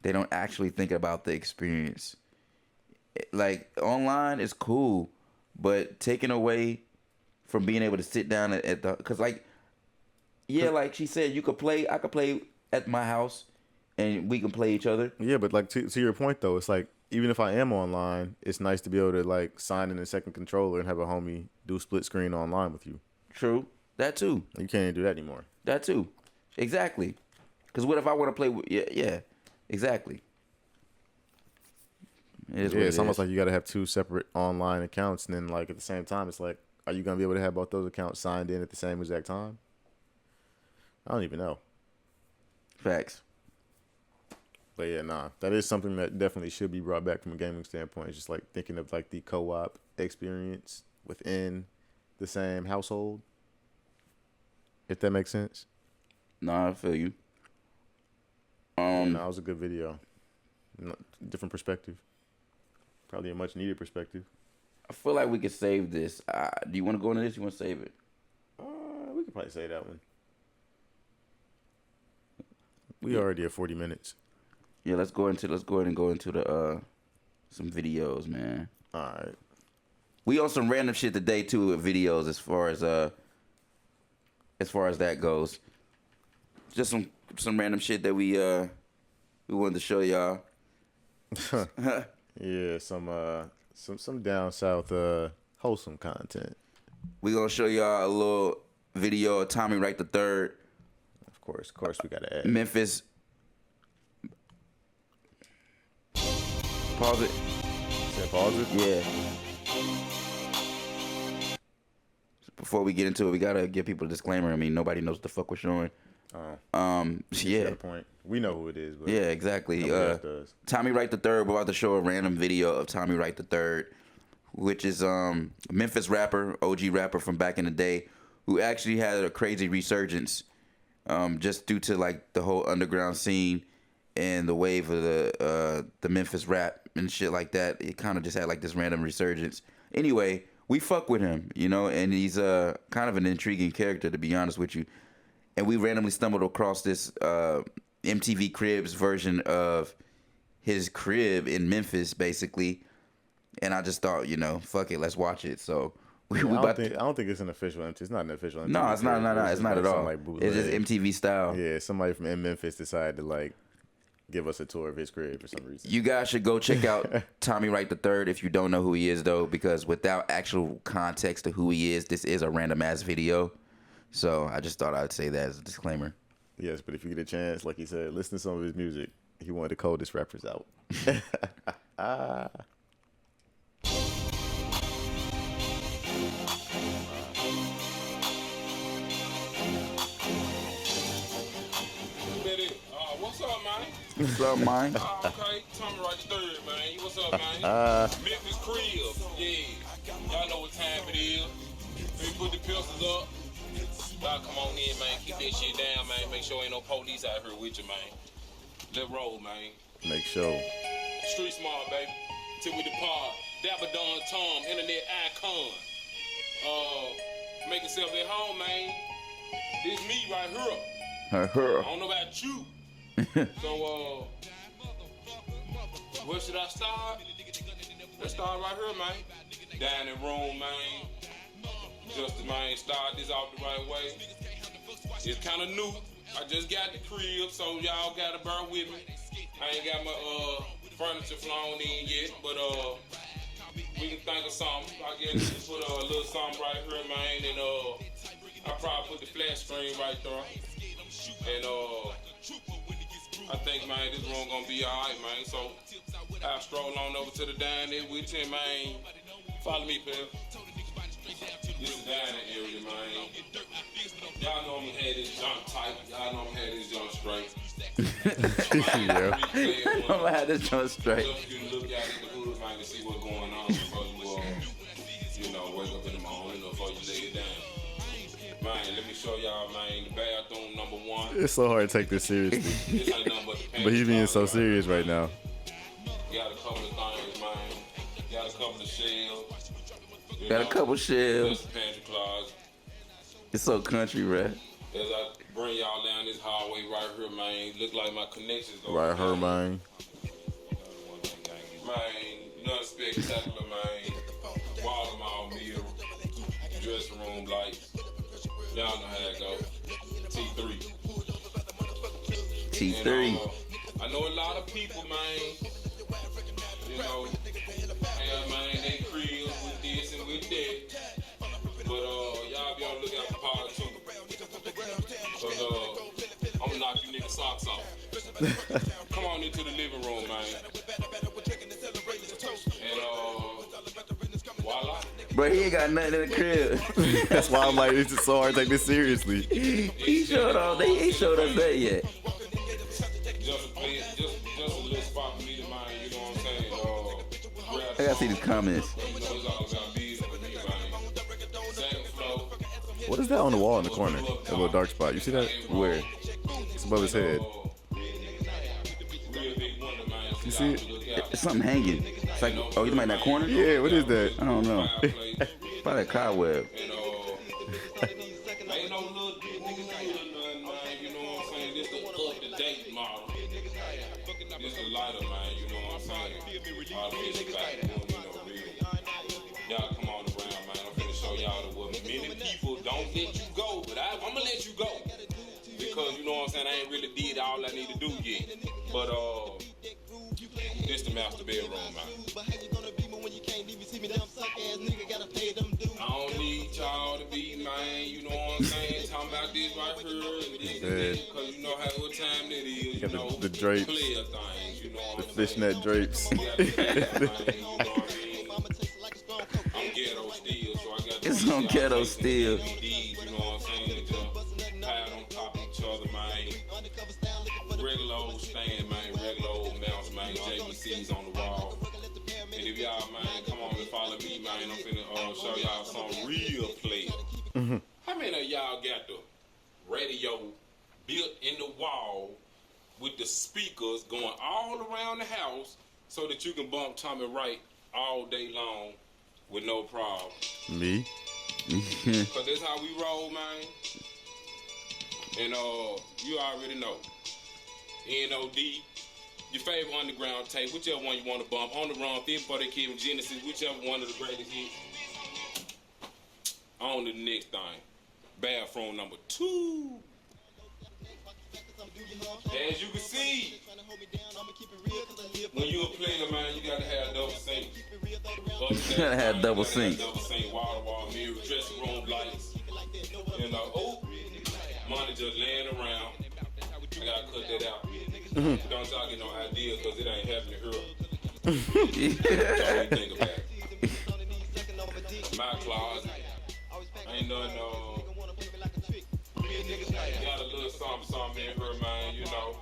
They don't actually think about the experience. Like online is cool, but taking away from being able to sit down at the, cause like, yeah, like she said, I could play at my house and we can play each other. Yeah, but like to your point though, it's like, even if I am online, it's nice to be able to like sign in a second controller and have a homie do split screen online with you. True. That too. You can't even do that anymore. That too. Exactly. Because what if I want to play with... Yeah, exactly. It's almost like you got to have two separate online accounts. And then like at the same time, it's like, are you going to be able to have both those accounts signed in at the same exact time? I don't even know. Facts. But yeah, nah, that is something that definitely should be brought back from a gaming standpoint. It's just like thinking of like the co-op experience within the same household. If that makes sense. Nah, I feel you. No, it was a good video. Different perspective. Probably a much needed perspective. I feel like we could save this. Do you want to go into this? You want to save it? We could probably save that one. We already at 40 minutes. Yeah, let's go ahead and go into the some videos, man. All right. We on some random shit today too with videos as far as that goes. Just some random shit that we wanted to show y'all. Yeah, some down south wholesome content. We gonna show y'all a little video of Tommy Wright III. Of course we gotta add Memphis. Pause it. Say pause it? Yeah. Before we get into it, we gotta give people a disclaimer. I mean, nobody knows what the fuck we're showing. Yeah. Point. We know who it is, but yeah, exactly. Nobody else does. Tommy Wright III. We're about to show a random video of Tommy Wright III, which is Memphis rapper, OG rapper from back in the day, who actually had a crazy resurgence, just due to like the whole underground scene and the wave of the Memphis rap and shit like that. It kind of just had like this random resurgence. Anyway, we fuck with him, you know, and he's kind of an intriguing character, to be honest with you. And we randomly stumbled across this MTV Cribs version of his crib in Memphis, basically. And I just thought, fuck it, let's watch it. So I don't think it's an official MTV. It's not an official MTV. No, it's not. It's not at all. It's just MTV style. Yeah, somebody from Memphis decided to like give us a tour of his crib for some reason. You guys should go check out Tommy Wright III if you don't know who he is, though, because without actual context to who he is, this is a random ass video. So I just thought I'd say that as a disclaimer. Yes, but if you get a chance, like he said, listen to some of his music. He one of the coldest rappers out. What's up, man? What's up, man? Okay, Tommy Wright III, man. What's up, man? Memphis crib, yeah. Y'all know what time it is. We put the pistols up. Y'all come on in, man. Keep that shit down, man. Make sure ain't no police out here with you, man. Let's roll, man. Make sure. Street smart, baby. Till we depart. Dapper Don Tom, internet icon. Make yourself at home, man. This me right here. I don't know about you. So, where should I start? Let's start right here, man. Dining room, man. Just to, man, start this off the right way. It's kind of new. I just got the crib, so y'all gotta bear with me. I ain't got my furniture flown in yet, but we can think of something. I guess put a little something right here, man, and I probably put the flat screen right there. And I think, man, this room gonna be alright, man. So I'll stroll on over to the dining with you, man. Follow me, Pelle. This is dining area, man. Y'all know I'm gonna have this junk tight. Y'all know I'm gonna have this junk straight. I'm gonna have this junk straight. Just you can look out in the hood, man, to see what's going on before you, wake up in the morning or before you lay it down. Man, let me show y'all, man, the bathroom number 1. It's so hard to take this seriously. This ain't nothing but the but he's being so serious right now. Got a couple of things, man. Got a couple of shells. Got a couple shells. Pantry closet. It's so country, right? As I bring y'all down this hallway right here, man, look like my connections go right here, man. Man, nothing spectacular, man. Watermall mirror, dressing room lights. Y'all know how that go. T3. T3. And, I know a lot of people, man. Man, they cribs with this and with that. But y'all be on the lookout for part 2. Cause I'm gonna knock you niggas socks off. Come on into the living room, man. And voila. Bro, he ain't got nothing in the crib. That's why I'm like, it's just so hard to take this seriously. He showed off. They ain't showed us that yet. Just a little spot for me to mind, you know what I'm saying? I gotta see the comments. What is that on the wall in the corner? That little dark spot. You see that? Where? It's above his head. You see it? It's something hanging. It's like, oh, you mean that corner? Yeah, what is that? I don't know. Probably a cobweb. Ain't no little nigga doing nothing, man. You know what I'm saying? This the up-to-date model. This the lighter, man. You know what I'm saying? Artificial backbone, real. Y'all come on around, man. I'm finna show y'all the what many people don't let you go, but I'm gonna let you go. Because, you know what I'm saying, I ain't really did all I need to do yet. But, this the master bedroom, man. I don't need y'all to be, man, you know what I'm saying, talking about this right here and this and that, because you know what time it is, you know, the drapes, player things, you know what the I'm fishnet saying? drapes. I'm ghetto still, so I got it's on ghetto still. DVDs, you know what I'm saying, just piled on top of each other, man. Regular old stand, man, regular old mouse, man, JBC's on the wall. And if y'all, man, come on and follow me, man, I'm finna show y'all some real play. How many of y'all got the radio built in the wall with the speakers going all around the house so that you can bump Tommy Wright all day long with no problem? Me? Cause that's how we roll, man. And you already know. NOD, Your favorite underground tape, whichever one you want to bump. On the Run, Fit for the Kid, Genesis, whichever one of the greatest hits. On to the next thing. Bathroom number 2. As you can see, when you a player, man, you gotta have double sink. You gotta have double sink. Double sink, wall, mirror, dressing room lights. You know, oh, money just laying around. I gotta cut that out. Don't y'all get no idea, because it ain't happening here. Don't even think about it. My closet. Ain't nothing, got a little something in her, man, you know.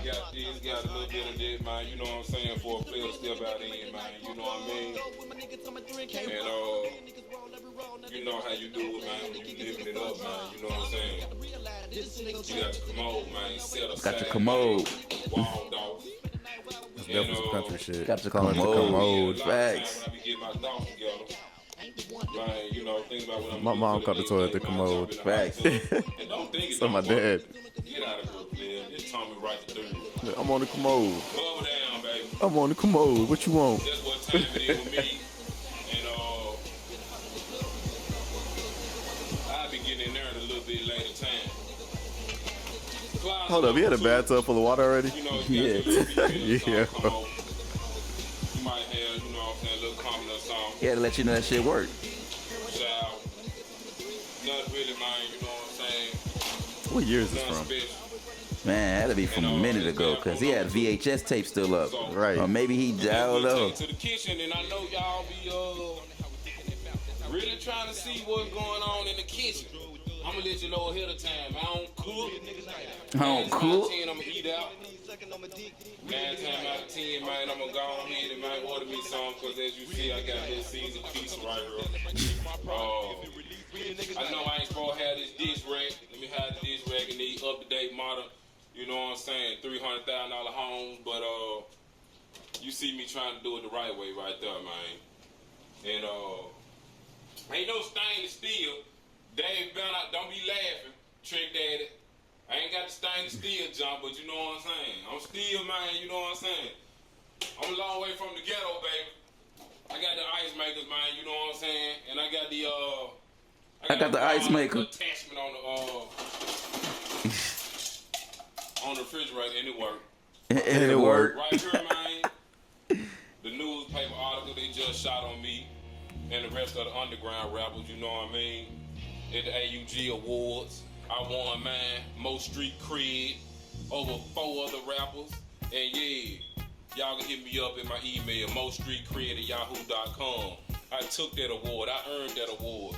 Got this, got a little bit of this, man, you know what I'm saying, for a player to step out in, man, you know what I mean? And, you know how you do it, man, when you living it up, man, you know what I'm saying? You got your commode, man, set aside. Got your commode. Walled off. That's definitely some country shit. Got your commode. Facts. When I be getting my thoughts together. Man, you know, think about what I'm My mom called the toilet the commode. Facts. So my dad. Get out of here, man. Just tell me right to do. I'm on the commode. Slow down, baby. I'm on the commode. What you want? That's what time it is with me. And I'll be getting in there in a little bit later time. Hold up, you had a bathtub full of water already? You know, Yeah. Yeah. You might have, you know what I'm saying, a little comment or something. He had to let you know that shit worked. Shower. Nothing really, man, you know what I'm saying? What year is this Nothing from? special. Man, it had to be from a minute ago, because he had VHS tape still up. Right. Or maybe he, I don't know. To the kitchen, and I know y'all be really trying to see what's going on in the kitchen. I'm gonna let you know ahead of time. I don't cook. I don't cook. I'm gonna eat out. 9 times out of 10, man, I'm gonna go ahead and man, order me some, because as you see, I got this seasoned pizza right here. I know I ain't supposed to have this dish rack. Let me have the dish rack and these up-to-date model, you know what I'm saying, $300,000 homes, but you see me trying to do it the right way right there, man. And ain't no stainless steel. Dave Belle, don't be laughing, Trick Daddy. I ain't got the stainless steel jump, but you know what I'm saying. I'm still, man, you know what I'm saying. I'm a long way from the ghetto, baby. I got the ice makers, man, you know what I'm saying. And I got the I got the ice maker attachment on the refrigerator, and it worked. And it worked. Right here, man. The newspaper article they just shot on me and the rest of the underground rappers, you know what I mean. At the AUG Awards, I won, man, most street cred over 4 other rappers. And yeah, y'all can hit me up in my email, moststreetcred@yahoo.com. I took that award. I earned that award.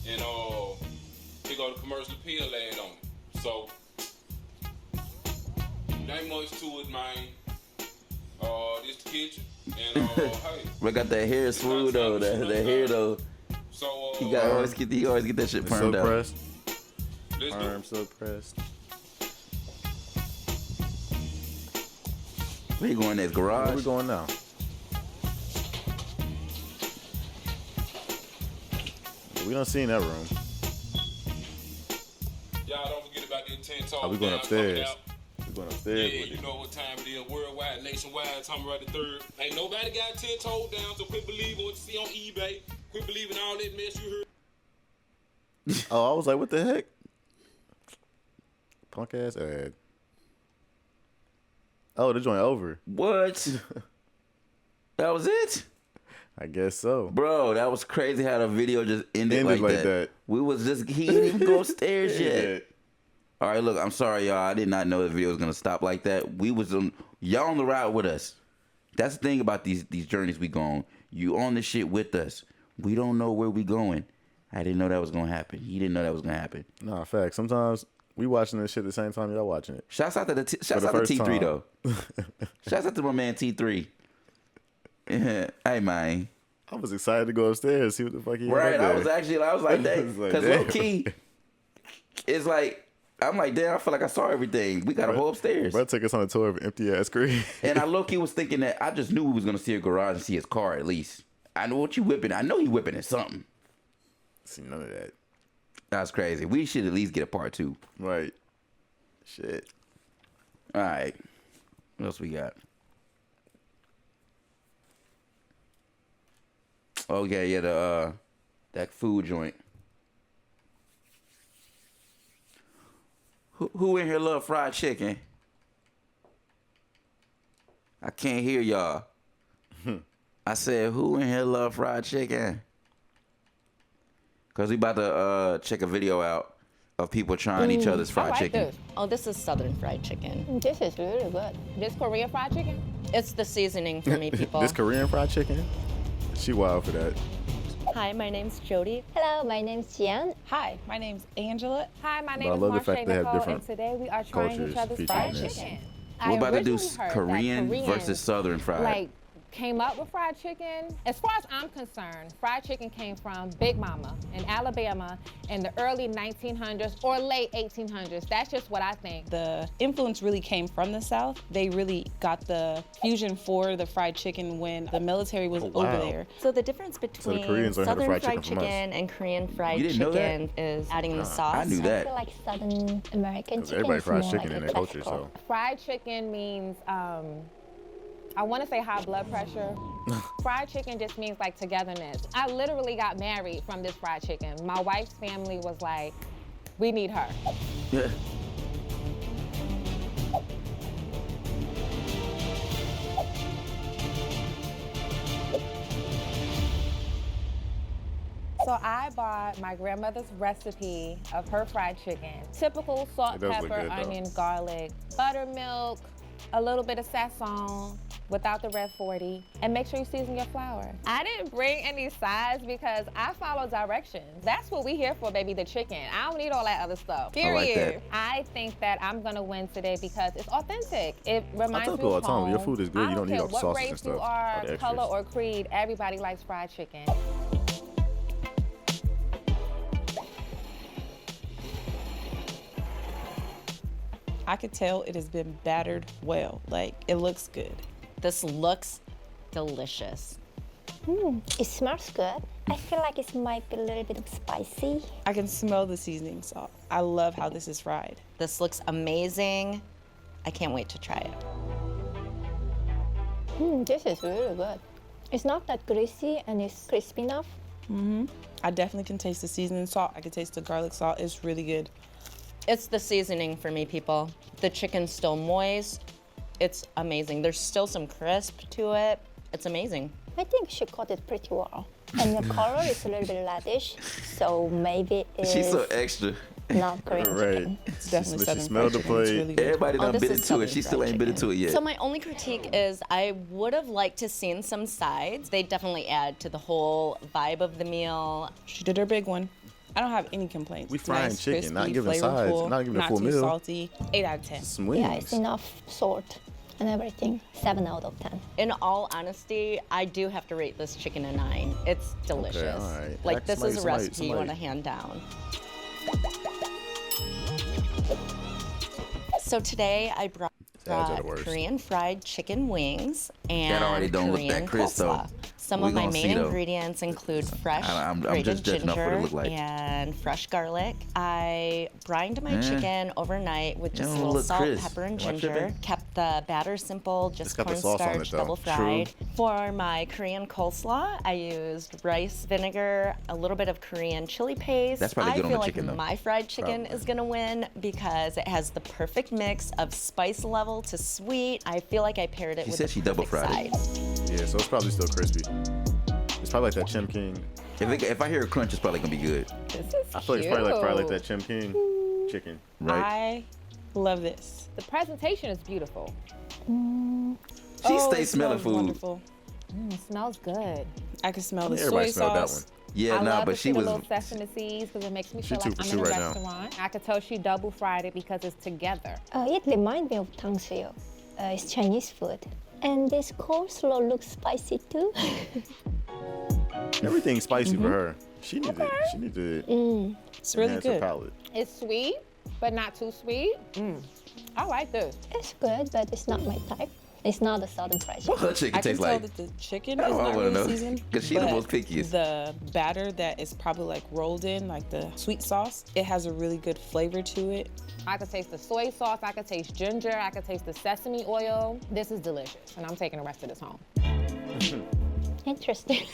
And here go the commercial appeal ad on it. So, ain't much to it, man. This the kitchen. And hey. We got that hair smooth though. That hair though. So he always get that shit permed so out. Pressed. Arm so pressed. Where you going next? Garage? Where we going now? We don't see in that room. Y'all don't forget about the 10 toes. Are we going upstairs? We going upstairs? Yeah, you know what time it is. Worldwide, nationwide, talking about the 3rd. Ain't nobody got 10 toes down, so quit believing what you see on eBay. Quit believing all that mess you heard. Oh, I was like, what the heck? Punk ass ad. Oh, the joint over. What? That was it? I guess so. Bro, that was crazy how the video just ended like that. We was just, he didn't even go upstairs yet. All right, look, I'm sorry, y'all. I did not know the video was going to stop like that. We was on, y'all on the ride with us. That's the thing about these journeys we go on. You on this shit with us. We don't know where we going. I didn't know that was going to happen. He didn't know that was going to happen. Nah, fact. Sometimes we watching this shit at the same time y'all watching it. Shouts out to T3 though. Shouts out to my man T3. Hey man. I was excited to go upstairs, see what the fuck he had Right, there. I was like, dang, because low key, it's like, I'm like, damn, I feel like I saw everything. We got to go upstairs. Bro, took us on a tour of empty ass crib. And I low key was thinking that I just knew we was gonna see a garage and see his car at least. I know what you whipping. I know he whipping at something. See none of that. That's crazy. We should at least get a part 2. Right. Shit. All right. What else we got? Oh yeah, that food joint. Who in here love fried chicken? I can't hear y'all. I said, who in here love fried chicken? Cause we about to check a video out of people trying each other's fried chicken. This. Oh, this is Southern fried chicken. This is really good. This Korean fried chicken? It's the seasoning for me, people. This Korean fried chicken? She wild for that. Hi, my name's Jody. Hello, my name's Jian. Hi, my name's Angela. Hi, my name is Marsha Nicole, and today we are trying each other's fried chicken. We're about to do Korean versus Southern fried. Like, came up with fried chicken. As far as I'm concerned, fried chicken came from Big Mama in Alabama in the early 1900s or late 1800s. That's just what I think. The influence really came from the South. They really got the fusion for the fried chicken when the military was over there. So the difference between Southern fried chicken and Korean fried chicken is adding the sauce. I knew that. I feel like Southern American chicken. Everybody fries more chicken like in their culture, so. Fried chicken means, I want to say high blood pressure. Fried chicken just means like togetherness. I literally got married from this fried chicken. My wife's family was like, we need her. Yeah. So I bought my grandmother's recipe of her fried chicken. Typical salt, pepper, onion, garlic, buttermilk, a little bit of sazon without the red 40, and make sure you season your flour. I didn't bring any sides because I follow directions. That's what we here for, baby, the chicken. I don't need all that other stuff, period. I think that I'm gonna win today because it's authentic. It reminds me of home. all the time, your food is good. You don't need all the sauces and what race stuff. you are, color or creed, everybody likes fried chicken. I could tell it has been battered well. Like, it looks good. This looks delicious. It smells good. I feel like it might be a little bit spicy. I can smell the seasoning salt. I love how this is fried. This looks amazing. I can't wait to try it. This is really good. It's not that greasy and it's crispy enough. I definitely can taste the seasoning salt. I can taste the garlic salt. It's really good. It's the seasoning for me, people. The chicken's still moist. It's amazing. There's still some crisp to it. It's amazing. I think she caught it pretty well. And the color is a little bit reddish, so maybe it's She's so extra. not Korean chicken. It's definitely She smelled the plate. Everybody done bit into it. She still ain't bit into it yet. So my only critique is I would have liked to seen some sides. They definitely add to the whole vibe of the meal. She did her big one. I don't have any complaints. We frying nice, chicken, crispy, not giving sides, not giving a full not too meal. salty. 8 out of 10. Some wings. Yeah, it's enough salt and everything. 7 out of 10. In all honesty, I do have to rate this chicken a 9. It's delicious. Okay, all right. Like, this is a recipe you want to hand down. So today I brought Korean fried chicken wings and That already don't look Korean that crisp, though. coleslaw. Some of my main ingredients include fresh grated just judging off what it ginger look like. and fresh garlic. I brined my chicken overnight with just a don't little look salt, crisp. pepper, and Am I ginger. tripping? Kept the batter simple, just got the sauce on it, cornstarch, though. double fried. True. For my Korean coleslaw, I used rice vinegar, a little bit of Korean chili paste. That's probably good on I feel the like chicken, though. my fried chicken is gonna win because it has the perfect mix of spice level to sweet. I feel like I paired it She with said the she double perfect fried it. side. Yeah, so it's probably still crispy. It's probably like that Chim King. If I hear a crunch, it's probably gonna be good. This is I feel like it's probably like that Chim King chicken. Right? I love this. The presentation is beautiful. She stays it smelling smells food. wonderful. It smells good. I can smell the Everybody soy smelled that sauce. one. Yeah, I nah, love but to she see was. the little sesame seeds because it makes me She feel too like for I'm sure in a right now. restaurant. I could tell she double fried it because it's together. It reminds me of 탕수육. It's Chinese food. And this coleslaw looks spicy too. Everything's spicy for her. She needs it. She needs to It's really enhance her good. palate. It's sweet, but not too sweet. I like this. It's good, but it's not my type. It's not a southern fried chicken. What her chicken I can tastes tell like? that the chicken I is not wanna really know. seasoned. 'Cause she the but most pickiest. The batter that is probably like rolled in, like the sweet sauce, it has a really good flavor to it. I could taste the soy sauce, I could taste ginger, I could taste the sesame oil. This is delicious, and I'm taking the rest of this home. Interesting.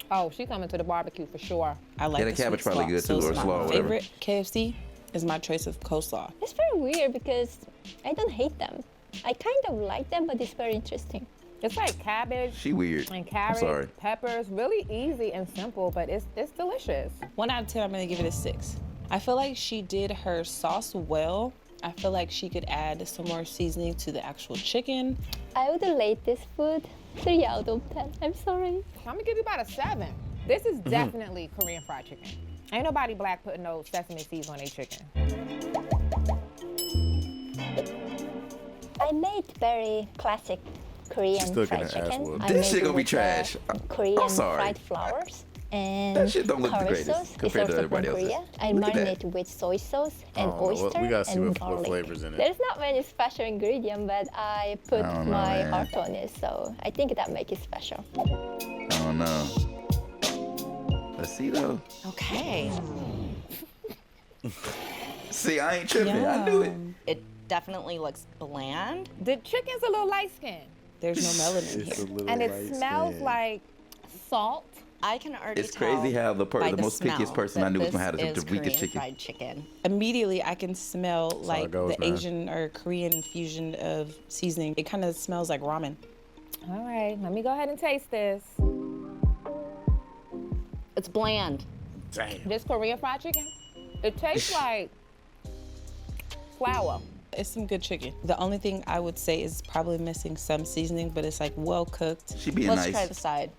Oh, she coming to the barbecue for sure. I like the the cabbage sweet probably good too, or my slaw, or whatever. favorite KFC is my choice of coleslaw. It's very weird because I don't hate them. I kind of like them, but it's very interesting. It's like cabbage. She weird. And carrots, I'm sorry. peppers, really easy and simple, but it's delicious. 1 out of 10, I'm gonna give it a 6. I feel like she did her sauce well. I feel like she could add some more seasoning to the actual chicken. I would rate this food 3 out of 10. I'm sorry. I'm gonna give you about a 7. This is definitely Korean fried chicken. Ain't nobody black putting no sesame seeds on their chicken. I made very classic Korean still fried gonna ask chicken. what- I This made shit it gonna be with, trash. Korean I'm sorry. fried flowers. And That shit don't look the curry greatest sauce is compared to also everybody from else's. Korea. I Look at that. marinate with soy sauce and Oh, well, oyster we gotta see and what garlic. flavors in it. There's not many special ingredients, but I put I don't know, my man. heart on it, so I think that makes it special. I don't know. Let's see though. Okay. See, I ain't tripping. I knew it. It definitely looks bland. The chicken's a little light skinned. There's no melanin It's a here. little And it light smells skin. like salt. I can already It's tell crazy how the by most pickiest smell person I that knew was this gonna have is the weakest Korean chicken. fried chicken. Immediately, I can smell how like it goes, the man. Asian or Korean fusion of seasoning. It kind of smells like ramen. All right, let me go ahead and taste this. It's bland. Damn. This Korean fried chicken, it tastes like flour. It's some good chicken. The only thing I would say is probably missing some seasoning, but it's like well cooked. She being Let's nice. try the side.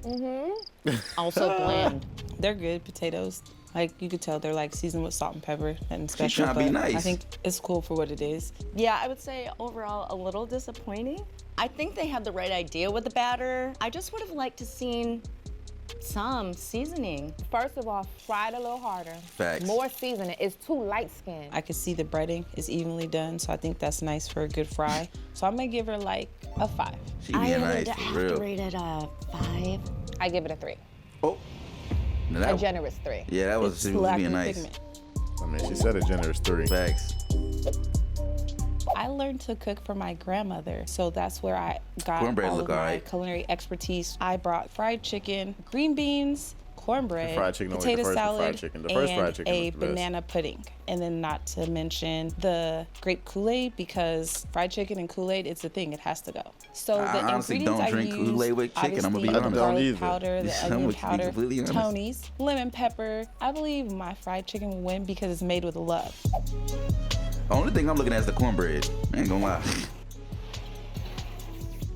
Mm-hmm. Also bland. They're good potatoes. Like you could tell they're like seasoned with salt and pepper and special. trying to be but nice. I think it's cool for what it is. Yeah, I would say overall a little disappointing. I think they had the right idea with the batter. I just would have liked to seen some seasoning. First of all, fry it a little harder. Facts. More seasoning. It's too light skinned. I could see the breading is evenly done, so I think that's nice for a good fry. So I'm gonna give her like a 5. She being nice, I for have real. to rate it a 5. I give it a 3. Oh. Now A that, generous 3. yeah, that was, she was Lacking being nice. pigment. I mean, she said a generous 3. Facts. I learned to cook from my grandmother, so that's where I got Cornbread all look of my alright. culinary expertise. I brought fried chicken, green beans, cornbread, Fried chicken, only the potato first salad, fried chicken. The first and fried chicken a was the best. banana pudding. And then not to mention the grape Kool-Aid, because fried chicken and Kool-Aid, it's a thing, it has to go. So I the honestly ingredients don't I drink used, Kool-Aid with chicken, I'ma be obviously, honest. the I don't garlic either. powder, the I'm onion gonna be powder, completely honest. Tony's, lemon pepper. I believe my fried chicken will win because it's made with love. The only thing I'm looking at is the cornbread. I ain't gonna lie.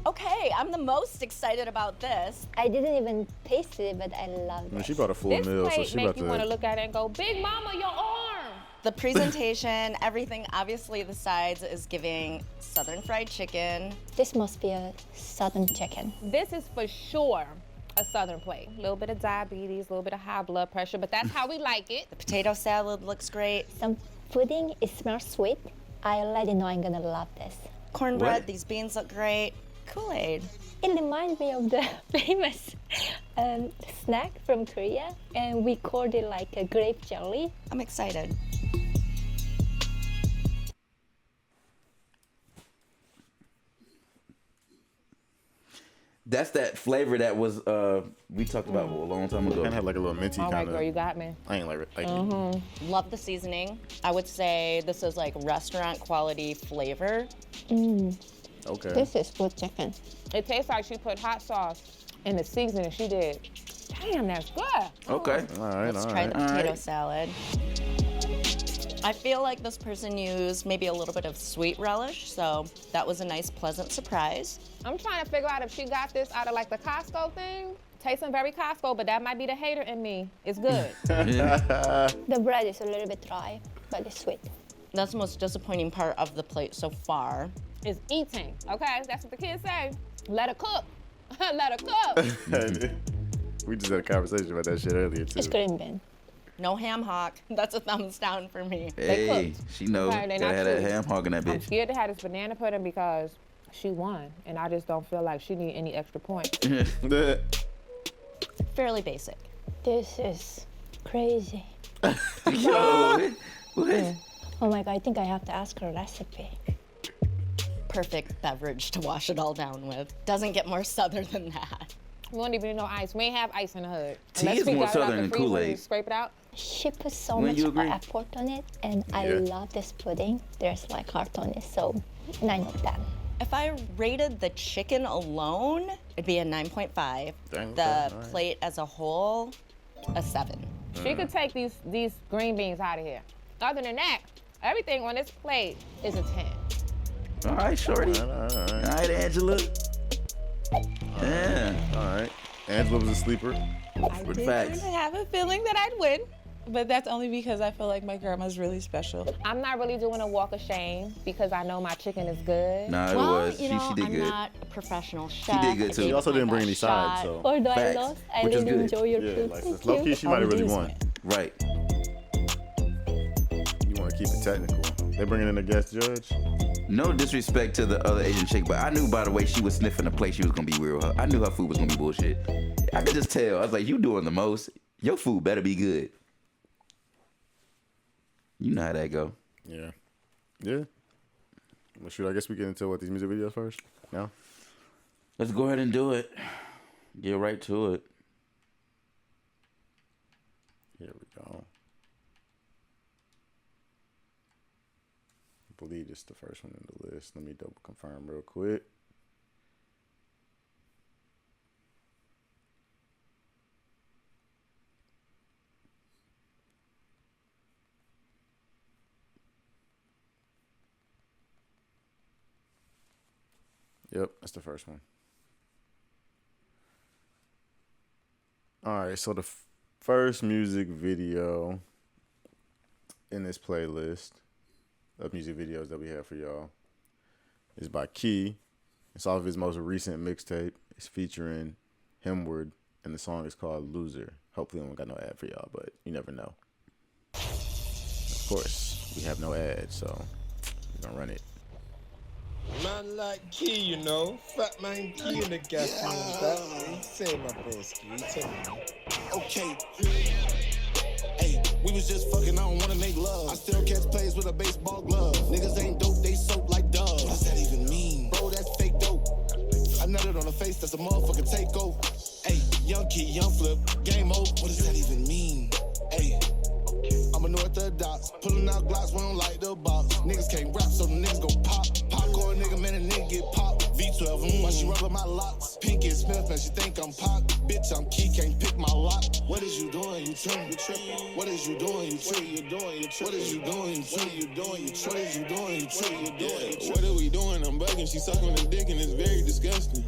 Okay, I'm the most excited about this. I didn't even taste it, but I love I mean, it. she bought a full This meal, so plate she make about you want to to. look at it and go, Big Mama, your arm. The presentation, everything, obviously the sides is giving southern fried chicken. This must be a southern chicken. This is for sure a southern plate. A little bit of diabetes, a little bit of high blood pressure, but that's how we like it. The potato salad looks great. Some pudding, it smells sweet. I already know I'm gonna love this. Cornbread, What? these beans look great. Kool-Aid. It reminds me of the famous snack from Korea, and we called it like a grape jelly. I'm excited. That's that flavor that was we talked about a long time ago. Kind of had like a little minty All right, kind girl, of. you got me. I ain't like it. Love the seasoning. I would say this is like restaurant quality flavor. Okay. This is good chicken. It tastes like she put hot sauce in the seasoning she did. Damn, that's good. Okay. All right. Let's All try right. the potato salad. I feel like this person used maybe a little bit of sweet relish, so that was a nice, pleasant surprise. I'm trying to figure out if she got this out of like the Costco thing. Tasting very Costco, but that might be the hater in me. It's good. The bread is a little bit dry, but it's sweet. That's the most disappointing part of the plate so far. It's eating, okay? That's what the kids say. Let her cook. Let her cook. We just had a conversation about that shit earlier too. It's green bean. No ham hock. That's a thumbs down for me. Hey, she knows. Okay, they Gotta not have that cooked. ham hog in that I'm bitch. scared to have this banana pudding because she won, and I just don't feel like she need any extra points. Fairly basic. This is crazy. Yo, what? Oh my god, I think I have to ask her recipe. Perfect beverage to wash it all down with. Doesn't get more southern than that. We don't even need no ice. We ain't have ice in the hood. Tea Unless is we more got it out southern the than freezer and Kool-Aid. Scrape it out. She put so Wouldn't much you agree? effort on it, and I Yeah. love this pudding. There's like heart on it, so 9 of 10. If I rated the chicken alone, it'd be a 9.5. Dang, The okay, all right. plate as a whole, a 7. She could take these green beans out of here. Other than that, everything on this plate is a 10. All right, shorty. All All right, Angela. Yeah. All right. Angela was a sleeper. I With did facts. kind of have a feeling that I'd win, but that's only because I feel like my grandma's really special. I'm not really doing a walk of shame because I know my chicken is good. Nah, it Well, was. you know, she did I'm good. not a professional chef. did good, too. I She also gave it didn't my bring any best sides, shot. so. Although I Facts, lost, I which is really good. enjoy your Yeah, food. like Thank low key, you. she might have really won. Right. You want to keep it technical. They bringing in a guest judge. No disrespect to the other Asian chick, but I knew by the way she was sniffing the plate she was gonna be weird with her. I knew her food was gonna be bullshit. I could just tell. I was like, you doing the most. Your food better be good. You know how that go. Yeah. Yeah. Well, shoot, I guess we get into what these music videos first. No? Let's go ahead and do it. Get right to it. Here we go. I believe this is the first one in the list. Let me double confirm real quick. Yep, that's the first one. All right, so the first music video in this playlist of music videos that we have for y'all is by Key. It's off of his most recent mixtape. It's featuring Himward, and the song is called Loser. Hopefully I don't got no ad for y'all, but you never know. Of course, we have no ad, so we're gonna run it. Man like Key, you know. Fat man Key in the gas room. That say my broski. Tell me. Okay. Hey, we was just fucking, I don't wanna make love. I still catch plays with a baseball glove. Niggas ain't dope, they soap like doves. What does that even mean? Bro, that's fake dope. I nutted on the face, that's a motherfucking takeover. Hey, young Key, young flip, game over. What does that even mean? Hey. I'm a Orthodox, pulling out Glocks, we don't like the box. Niggas can't rap, so the niggas go pop. Popcorn nigga, man, a nigga get popped. V12, why she rubbing my locks? Pinky Smith, man, she think I'm pop. Bitch, I'm Key, can't pick my lock. What is you doing? You tripping? You tripping? What is you doing? You tripping? You doing? You tripping? What is you doing? You tripping? You doing? You tripping? What is you doing? You tripping? You doing? What are we doing? I'm bugging. She suck on the dick and it's very disgusting.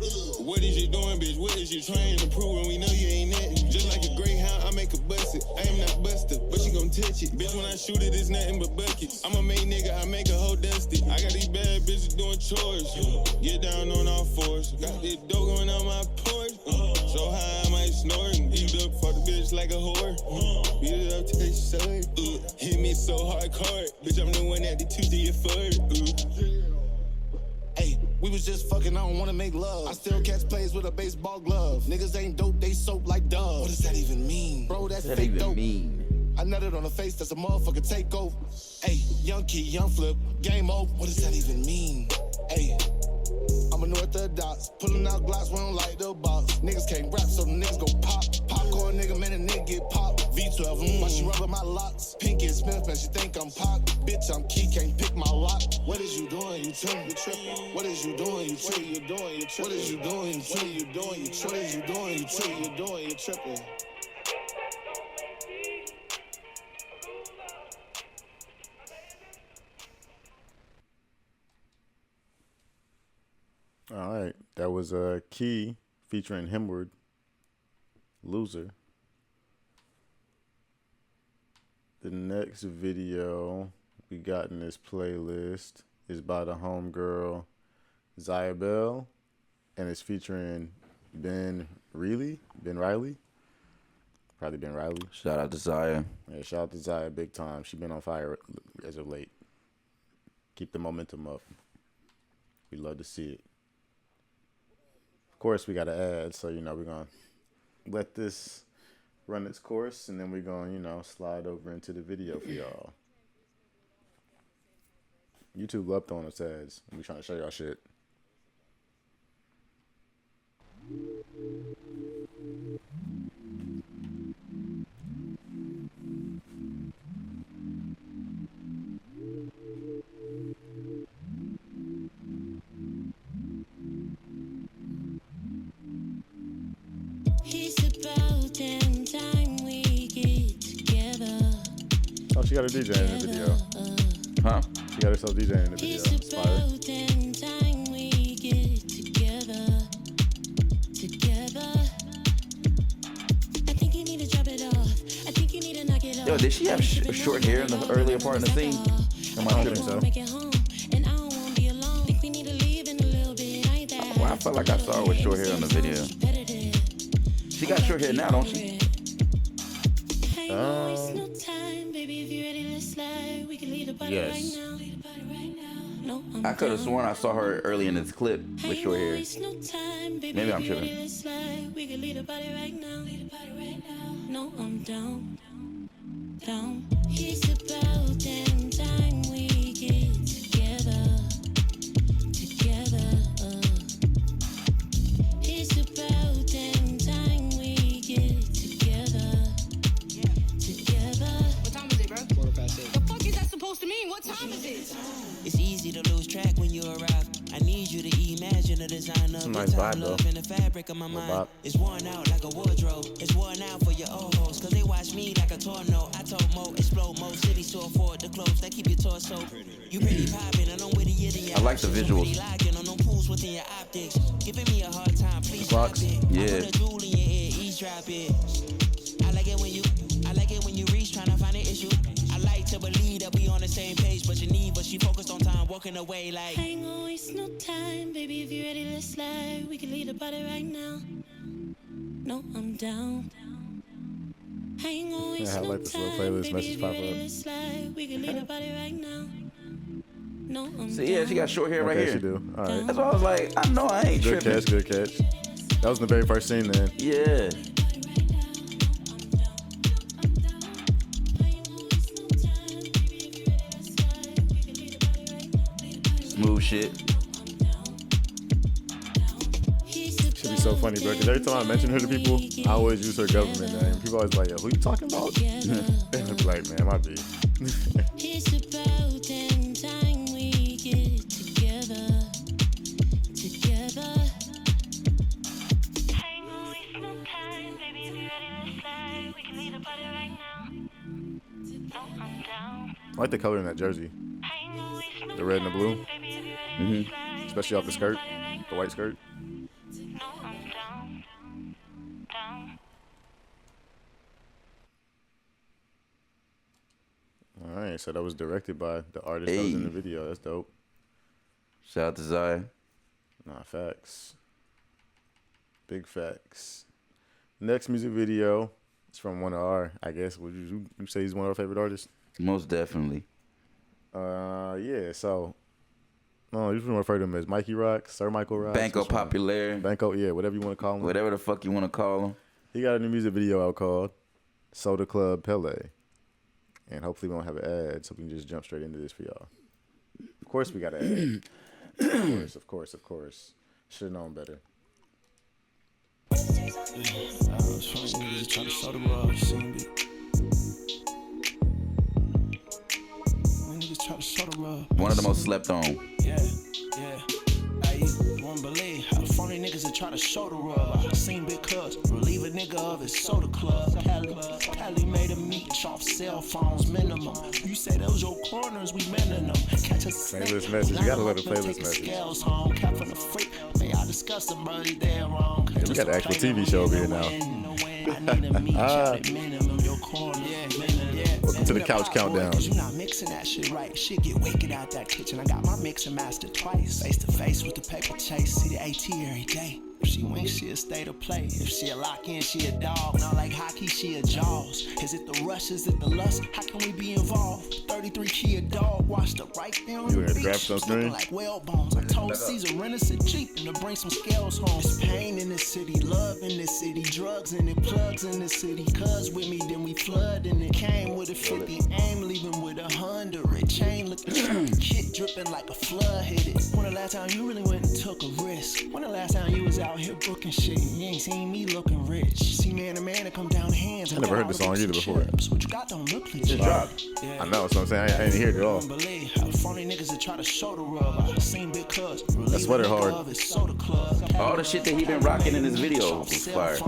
What is you doing, bitch? What is you trying to prove when we know you ain't nothing? Just like a greyhound, I make her bust it. I am not Buster, but she gon' touch it. Bitch, when I shoot it, it's nothing but buckets. I'm a main nigga, I make a hoe dusty. I got these bad bitches doing chores. Get down on all fours. Got this dope going on my porch. So high, I might snort. Beat up for the bitch like a whore. Beat it up till it's sword. Hit me so hardcore. Bitch, I'm the one that the 2 to your 4. Hey, we was just fucking, I don't wanna make love. I still catch plays with a baseball glove. Niggas ain't dope, they soap like doves. What does that even mean? Bro, that's What does that fake even dope. mean? I nutted on the face, that's a motherfucking takeover. Hey, young Key, young flip, game over. What does that even mean? Hey, I'm an Orthodox, pulling out Glocks, we don't like the box. Niggas can't rap, so the niggas go pop. Popcorn nigga, man, a nigga get popped. V12, why she rubbing my locks? Pinky Smith, man, she think I'm pop. Bitch, I'm Key, can't pick my lock. What is you doing? You tripping? You tripping? What is you doing? You tripping? You doing? You tripping? What is you doing? You tripping? You doing? You tripping? What is you doing? You tripping? You doing? You tripping? All right, that was Key featuring Himward, Loser. The next video we got in this playlist is by the homegirl Zyah Belle, and it's featuring Reilly. Probably been Reilly. Shout out to Zyah. Yeah, shout out to Zyah big time. She been on fire as of late. Keep the momentum up. We love to see it. Of course, we got to add, so, you know, we're going to let this run its course, and then we're going to, you know, slide over into the video for y'all. YouTube love throwing us ads. We trying to show y'all shit. Oh, she got her DJ in the video. Huh? She got herself DJ in the video. Inspired. Yo, did she have short hair in the earlier part of the scene? Am I kidding so? Well, I felt like I saw her with short hair in the video. She got short hair now, don't she? Yes. I could have sworn I saw her early in this clip with short hair. Maybe I'm tripping. No, I'm down. It's about damn time we get together. It's about damn time we get together. What time is it, bro? 8:15. The fuck is that supposed to mean? What time is it? It's easy to lose track when you arrive. I need you to imagine a design of nice vibe, love in the fabric of my mind. It's worn out like a wardrobe. It's worn out for your old hoes, cause they watch me like a tornado. I told Mo, explode most cities to afford the clothes that keep your torso. You pretty poppin', and I'm wittier than your I like the visuals. on them pools within your optics. Giving me a hard time, please stop it. Yeah. I put a jewel in your ear, eavesdrop it. I like it when you reach, trying to find an issue. I like to believe that we on the same page, but you need, but she focused on time, walking away like. I ain't gonna waste no time, baby. If you're ready, let's slide. We can lead the party right now. No, I'm down. I ain't gonna waste I like this little playlist message pop up. We can lead the party right now. No, I'm See, yeah, she got short hair right Okay, here. she do. All right. That's why I was like, I know I ain't Good tripping. catch, good catch. That was in the very first scene then. Yeah. Smooth shit. Should be so funny, bro. Because every time I mention her to people, I always use her government name. People always like, yo, who you talking about? And I'll be like, man, my B. It's about damn time we get together. Ain't gonna waste no time, baby. If you're ready, let's slide. We can lead the party right now. No, I'm down. I like the color in that jersey. The red and the blue. Mm-hmm. Especially off the skirt, the white skirt. No, I'm down. All right, so that was directed by the artist that was in the video. That's dope. Shout out to Zyah. Nah, facts. Big facts. Next music video is from one of our, I guess, would you say he's one of our favorite artists? Most definitely. Yeah, so, no, you can refer to him as Mikey Rocks, Sir Michael Rocks. Banco Populaire. Banco, yeah, whatever you want to call him. Whatever the fuck you want to call him. He got a new music video out called Soda Club Pelle. And hopefully we won't have an ad, so we can just jump straight into this for y'all. Of course we got an ad. Of course. Should have known better. One of the most slept on. Yeah. I won't believe how phony niggas that try to show the rub. I seen big cuz relieve a nigga of his soda club. Pelle made a meet off cell phones minimum. You say those your corners, we mending them. Catch a playlist message. You gotta let a playlist message. Scales home, cap from the freak. May I discuss the birdie there wrong. Yeah, we got the actual TV show over here now. Welcome to the couch countdown. You not mixing that shit right. Shit get wicked out that kitchen. I got my mixing master twice. Face to face with the paper chase. See the AT every day. If she winks, she'll stay to play. If she a lock in, she a dog. Not like hockey, she a Jaws. Is it the rush? Is it the lust? How can we be involved? 33 key a dog, washed up right there on the beach. Looking like whale bones. I told Caesar, rent us a Jeep and to bring some scales home. It's pain in this city, love in this city, drugs and it plugs in this city. Cuz with me, then we flood and it came with a 50 aim, leaving with 100. Chain looking kid dripping like a flood hit it. When the last time you really went and took a risk? When the last time you was out here booking shit? You ain't seen me looking rich. See man to man to come down hands. I never heard this song either before. What you got don't look legit. I know, so I'm saying I didn't hear it at all. Phony niggas that try to show the rub. I seen big cuz. That sweater hard. All the shit that he been rocking in his video was fire.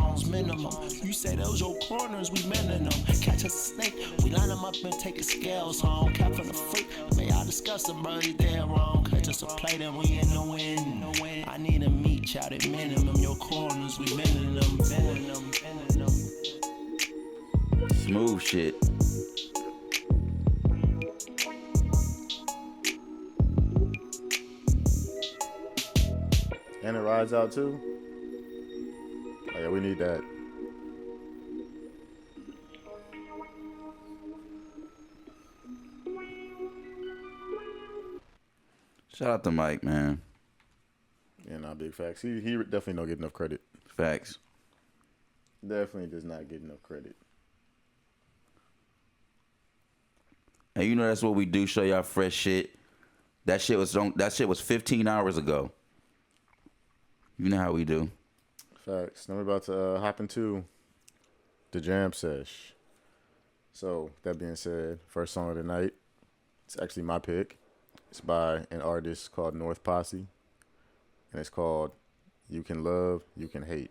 You say those your corners, we mending them. Catch a snake, we line them up and take his scales home. Cap from the freak, may I discuss them, bro, they're wrong. Catch us a plate and we in the win. I need a meat shot at minimum. Your corners, we mending them, bending them, bending them. Smooth shit. And it rides out too. Oh, yeah, we need that. Shout out to Mike, man. Yeah, nah, big facts. He definitely don't get enough credit. Facts. Definitely does not get enough credit. And you know that's what we do, show y'all fresh shit. That shit was 15 hours ago. You know how we do. Facts. Now we're about to hop into the Jam Sesh. So, that being said, first song of the night. It's actually my pick. It's by an artist called North Posse. And it's called You Can Love, You Can Hate.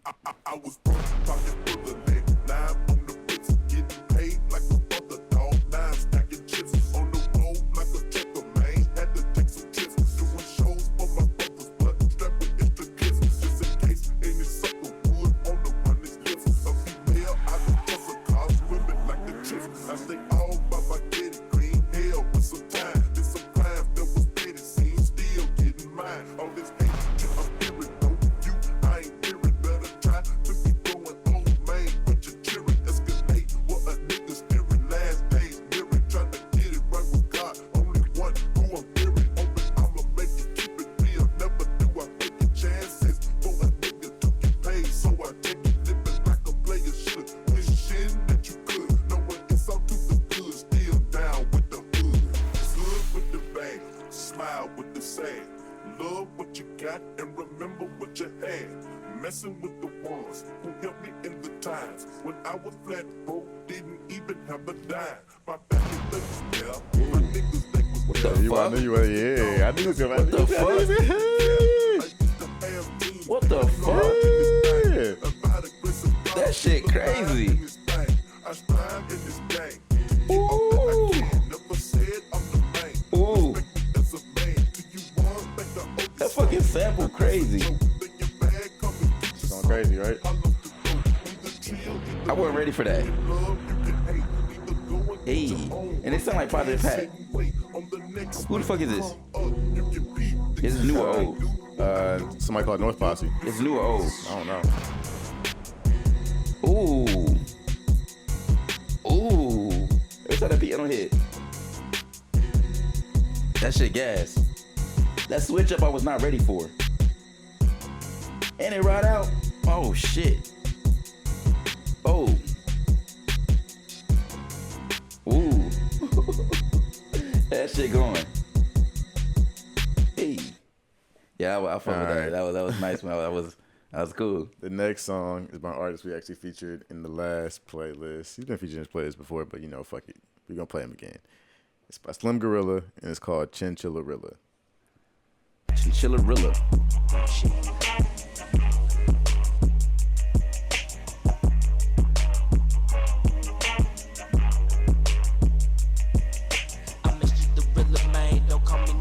I was broke, pocket full of lead, live on the bricks, getting paid like a other dog, nine stacking chips on the road like a trucker, man. Had to take some trips, doing shows for my brothers, but strapping extra kids, just in case any sucker would on the run his lips. A female, I can trust a cause women like the chips. I stay all by my getting green hell with some time. Did some crime that was petty, seems still getting mine. All this hate, I'm hearing, no, you, I ain't hearing. Better try to be going old man, but you're cheering, escalate. What a nigga steering, last days mirroring, trying to get it right with God. Only one who I'm fearing, hoping I'ma make it, keep it real. Never do I take your chances for a nigga to get paid, so I take it, living like a player should. Wishing that you could, knowing it's all through the good, still down with the hood. Good with the bad, smile with the sad. Love what you got and remember what you had. Messing with the ones who helped me in the times when I was flat broke, didn't even have a dime. My family lives there. My niggas think was what the fuck? fuck? I knew you were, yeah. I knew you was What the fuck? What the fuck? That shit crazy. Ooh. Ooh. That fucking sample crazy. It's going crazy, right? I wasn't ready for that. Hey, and it sound like Positive Pat. Who the fuck is this? Is this new or old? Somebody called North Posse. It's new or old? I don't know. Ooh. Ooh. Every time that piano hit. That shit gas. That switch up I was not ready for. And it right out. Oh shit. Oh. Ooh. That shit going. Hey. Yeah, I fuck with that. That was nice, man. That was cool. The next song is by an artist we actually featured in the last playlist. He's been featured in his playlist before, but you know, fuck it. We're gonna play him again. It's by Slim Guerilla and it's called ChinChilla Rilla. ChinChilla Rilla.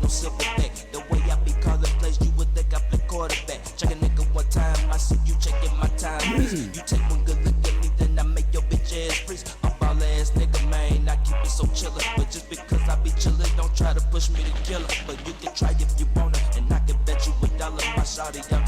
Silverback. The way I be calling plays, you would think I play quarterback. Check a nigga one time, I see you checking my time. You take one good look at me, then I make your bitch ass freeze. A ball ass nigga, man, I keep it so chillin'. But just because I be chillin', don't try to push me to kill her. But you can try if you wanna, and I can bet you $1 my shawty, I'm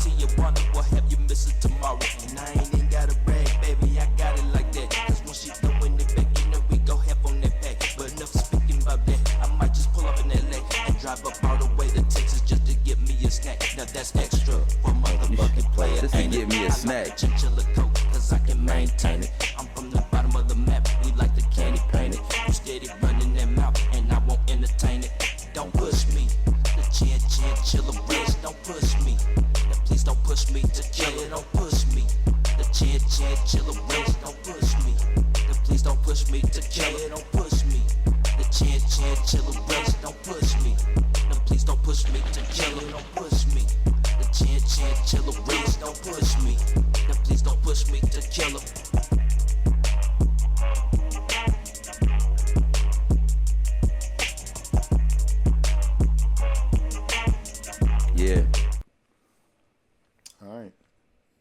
ChinChilla race, don't push me. No, please don't push me to kill him, don't push me. The ChinChilla race, don't push me. No, please don't push me to kill him. Yeah. All right.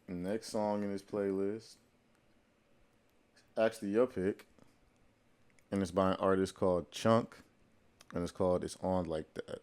Next song in this playlist, actually your pick, and it's by an artist called Chunk, and it's called "It's On Like That."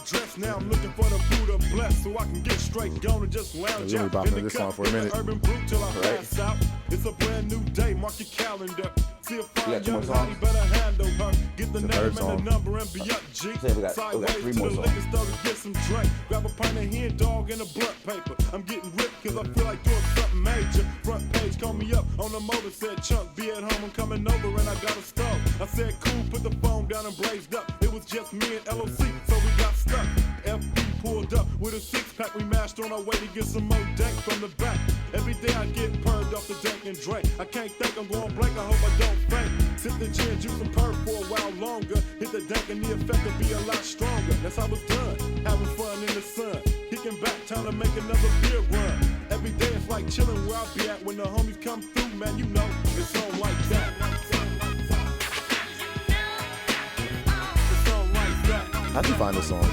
Dressed. Now I'm looking for the Buddha blessed so I can get straight gone and just lounge out in the this song for a minute. Urban brew till I pass out. It's a brand new day, mark your calendar. See a fine young honey, better handle her. Get the name and the number and be up, G. Sideways to the liquor store to get some drink. Grab a pint of hen dog and a blunt paper. I'm getting ripped cause I feel like doing something major. Front page call me up on the motor, said Chunk, be at home, I'm coming over and I got a stove. I said cool, put the phone down and blazed up. It was just me and LOC, so we got stuck. FB pulled up with a 6-pack, we mashed on our way to get some more dank from the back. Every day I get purred off the dank and drink. I can't think I'm going blank, I hope I don't faint. Sip the gin, juice and perk for a while longer. Hit the dank and the effect will be a lot stronger. That's how it's done, having fun in the sun. Kicking back, time to make another beer run. Every day it's like chilling where I be at. When the homies come through, man, you know it's on like that. It's on like that. How'd you find this song?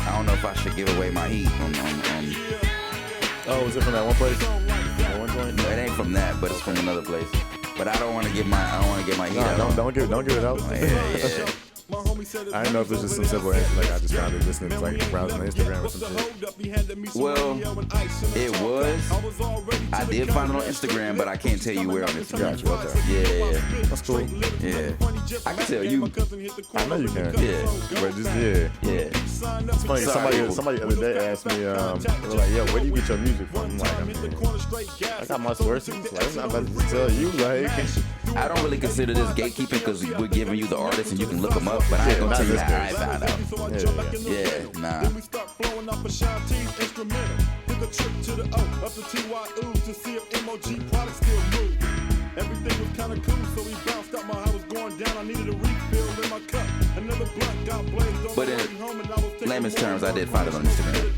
I don't know if I should give away my heat on. Oh, is it from that one place? That one joint? No, it ain't from that, but it's from another place. But I don't want to get my heat out. Don't give it out. Oh, yeah. I don't know if this is some simple answer, like I just found it listening, like browsing Instagram or some shit. Well, it was. I did find it on Instagram, but I can't tell you where on Instagram. Gotcha, okay. Yeah. That's cool. Yeah. I can tell you. I know you can. Yeah. But just, yeah. It's funny, somebody the other day asked me, they were like, yo, where do you get your music from? I'm like, I got my sources. Like, I'm not about to tell you, like. I don't really consider this gatekeeping because we're giving you the artists and you can look them up, but I ain't gonna tell you how I found out. Yeah, nah. Then we start flowing off a Shanti's instrumental. Took a trip to the O, up to TYU to see if MOG products still move. Everything was kinda cool, so we bounced out. My house was going down. I needed a refill in my cup. Another blunt got blazed on. But in layman's terms, I did find it on Instagram.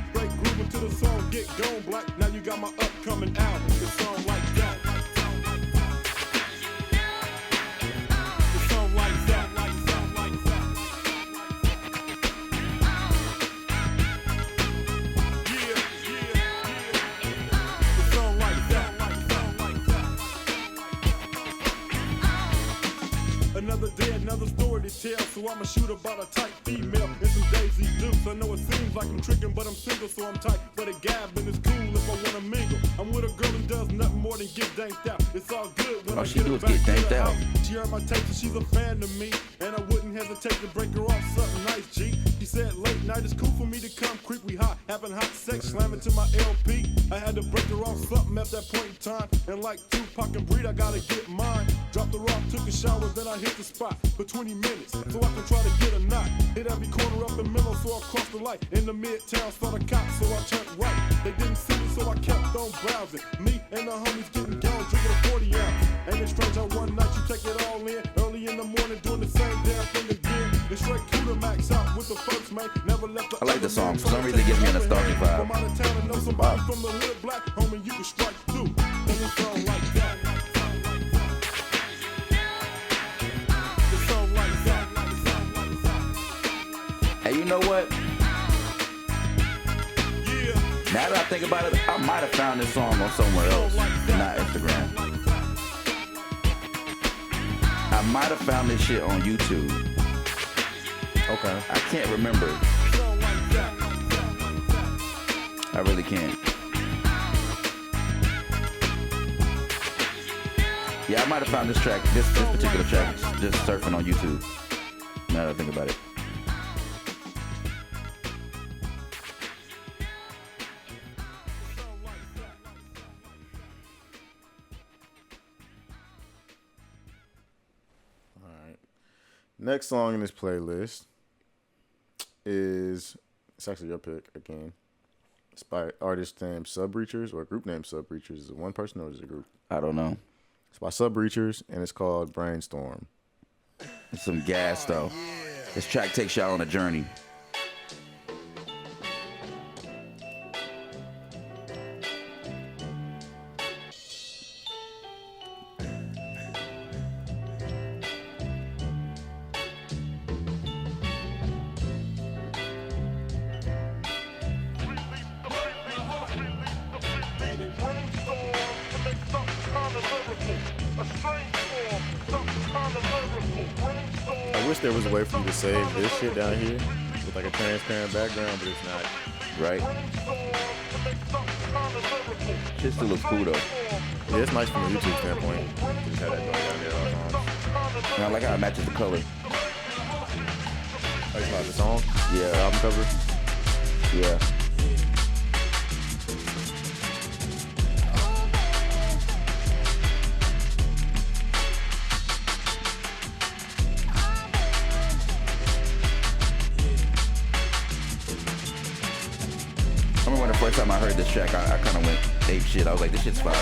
Straight grooving to the song, get gone black. Now you got my upcoming album. It's song like that. It's song like that. Another day, another story to tell. So I'ma shoot about a tight female and some Daisy Dukes. I know it seems like I'm tricking, but I'm single, so I'm tight. But a gabbing is cool if I wanna mingle. I'm with a girl who does nothing more than get danked out. It's all good when all I she get do her is back get to danked the out. house. She heard my tape, and she's a fan of me. And I wouldn't hesitate to break her off something nice, G. She said late night is cool for me to come creep. We hot, having hot sex, slamming to my LP. I had to break her off something at that point in time. And like Tupac and Breed, I gotta get mine. Dropped the rock, took a shower, then I hit the spot for 20 minutes, so I can try to get a knot. Hit every corner up the middle, so I crossed the light. In the midtown, saw the cops, so I turned right. They didn't see me, so I kept on browsing. Me and the homies getting gone, drinking a 40 ounce. Ain't it strange how one night you take it all in? Early in the morning, doing the same damn thing again. It's straight to the max out with the folks, man. Never left the I like the song. For some reason, it gives me a nostalgic vibe. From out of town and know somebody from the hood black, homie, you can strike through. And it's all like that. Hey, you know what? Now that I think about it, I might have found this song on somewhere else, not Instagram. I might have found this shit on YouTube. Okay. I can't remember. I really can't. Yeah, I might have found this track, this particular track, just surfing on YouTube. Now that I think about it. All right. Next song in this playlist is, it's actually your pick again. It's by artist named Subreachers, or a group named Subreachers. Is it one person or is it a group? I don't know. It's by Subreachers, and it's called Brainstorm. It's some gas, though. This track takes y'all on a journey. I wish there was a way for you to save this shit down here with like a transparent background, but it's not. Right? Shit still looks cool, though. Yeah, it's nice from a YouTube standpoint. Just have that going down there all the time. And I like how it matches the color. Oh, you about the song? Yeah. Album cover? Yeah. I remember when the first time I heard this track, I kind of went ape shit. I was like, this shit's fire.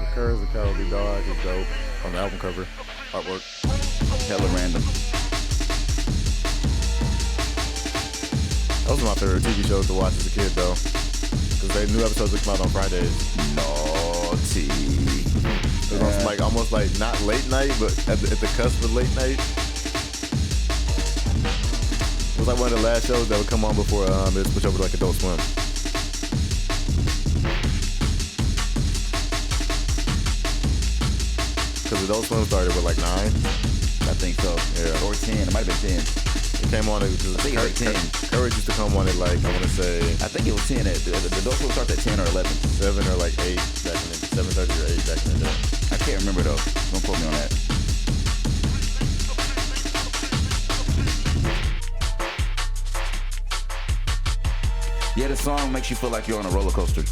The Curves of Cowardly Dog is dope on the album cover. Artwork. Hella random. Those are my favorite TV shows to watch as a kid, though. Because they new episodes would come out on Fridays. Naughty. It was like almost like not late night, but at the cusp of late night. It was like one of the last shows that would come on before it switched over to like Adult Swim. Because Adult Swim started with like 9. I think so. Yeah. Or 10. It might have been 10. It came on at, I think it was 10. Courage used to come on at like, I want to say, I think it was 10. The Adult Swim starts at 10 or 11. 7 or like 8 back in the 7:30 or 8 back in the day. I can't remember though. Don't quote me on that. Yeah, the song makes you feel like you're on a roller coaster.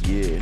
Yeah.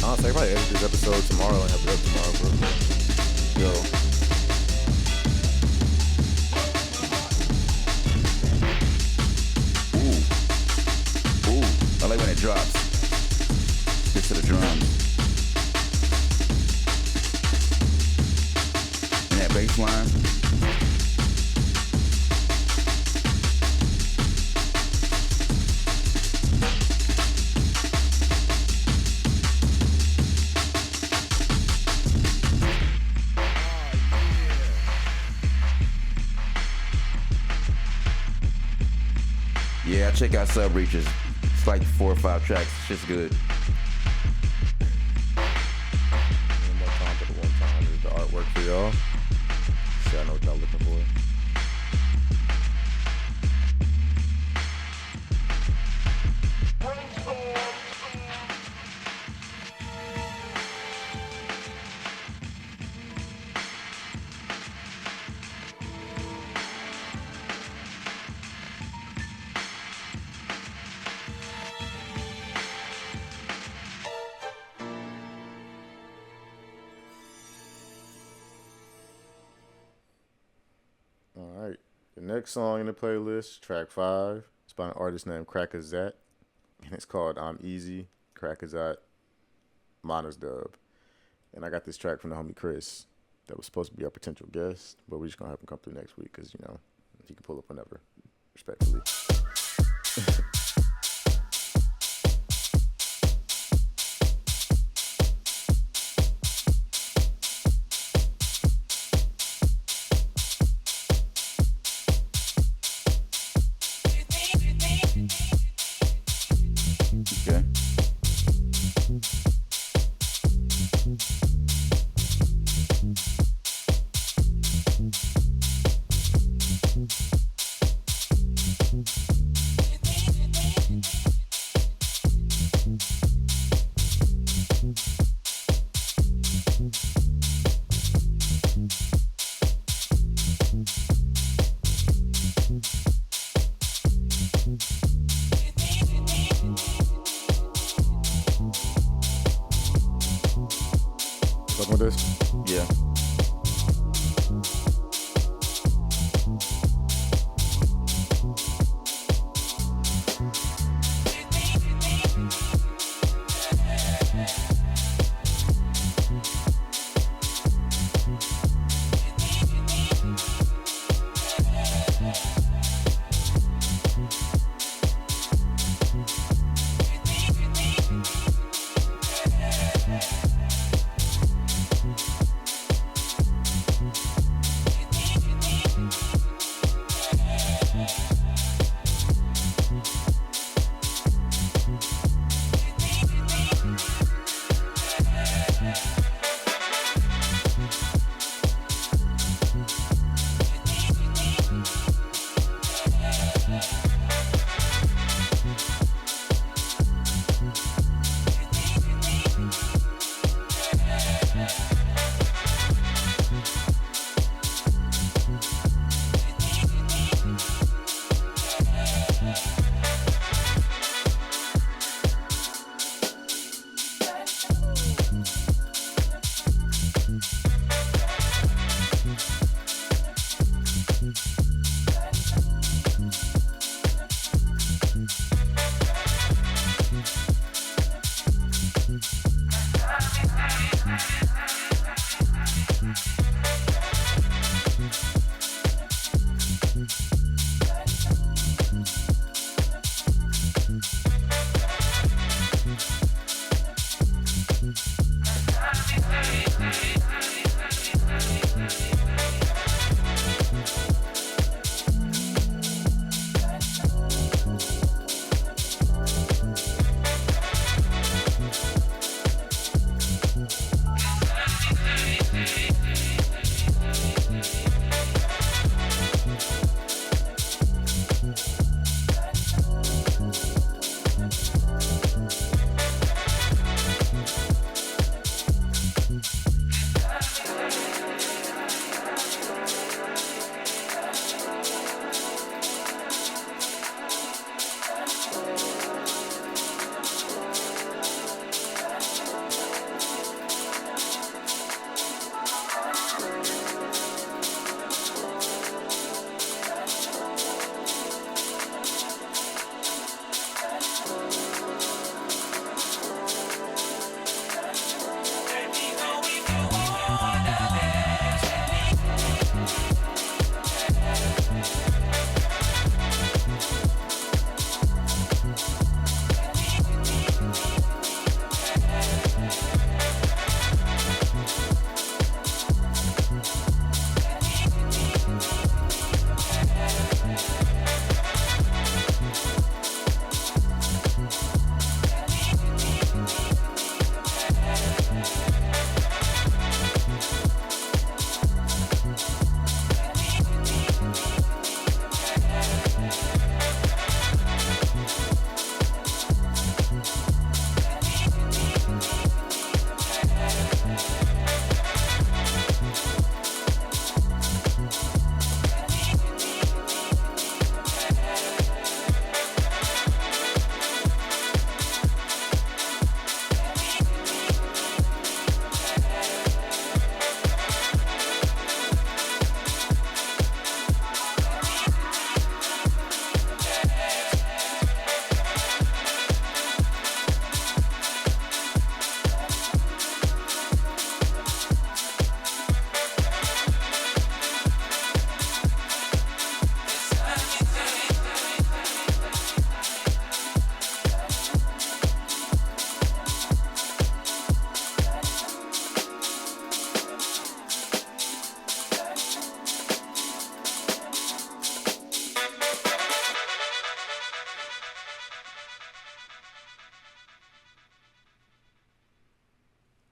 Honestly, I probably edit this episode tomorrow and have it up tomorrow, bro. Yo. Ooh. I like when it drops. Gets to the drums. And that bass line. Yeah, check out Subreachers. It's like 4 or 5 tracks. It's just good. One more time for the one time. Here's the artwork for y'all. See, I know what y'all looking for. Alright, the next song in the playlist, track 5, it's by an artist named Crackazat, and it's called I'm Easy, Crackazat, Minus Dub. And I got this track from the homie Chris that was supposed to be our potential guest, but we're just gonna have him come through next week because, you know, he can pull up whenever, respectfully. Fucking with this? Yeah.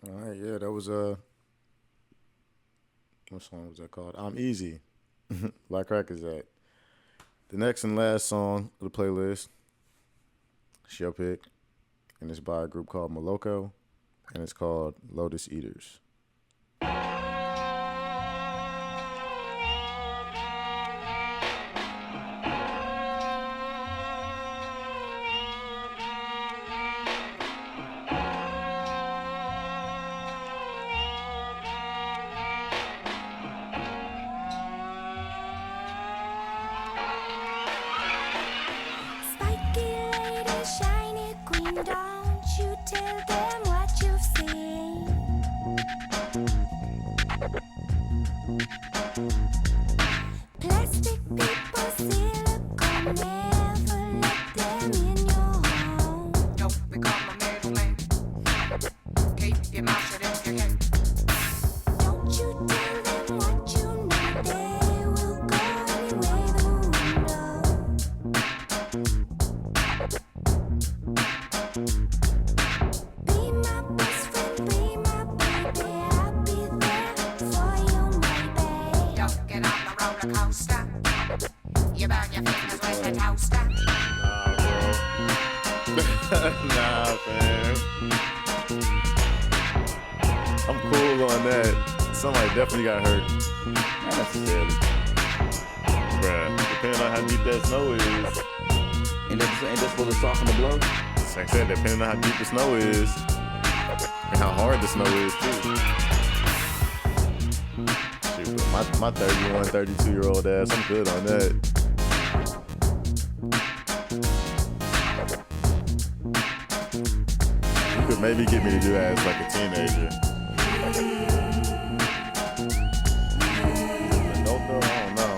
All right, yeah, that was what song was that called? I'm Easy by Crackazat. The next and last song of the playlist, it's your pick, and it's by a group called Moloko, and it's called Lotus Eaters. Nah, fam. I'm cool on that. Somebody definitely got hurt. Not necessarily. Bruh, depending on how deep that snow is. Ain't that supposed to soften the blow? Like I said, depending on how deep the snow is. And how hard the snow is, too. Shoot, but my 31, 32-year-old ass, I'm good on that. You could maybe get me to do that as like a teenager. Adult though, I don't know.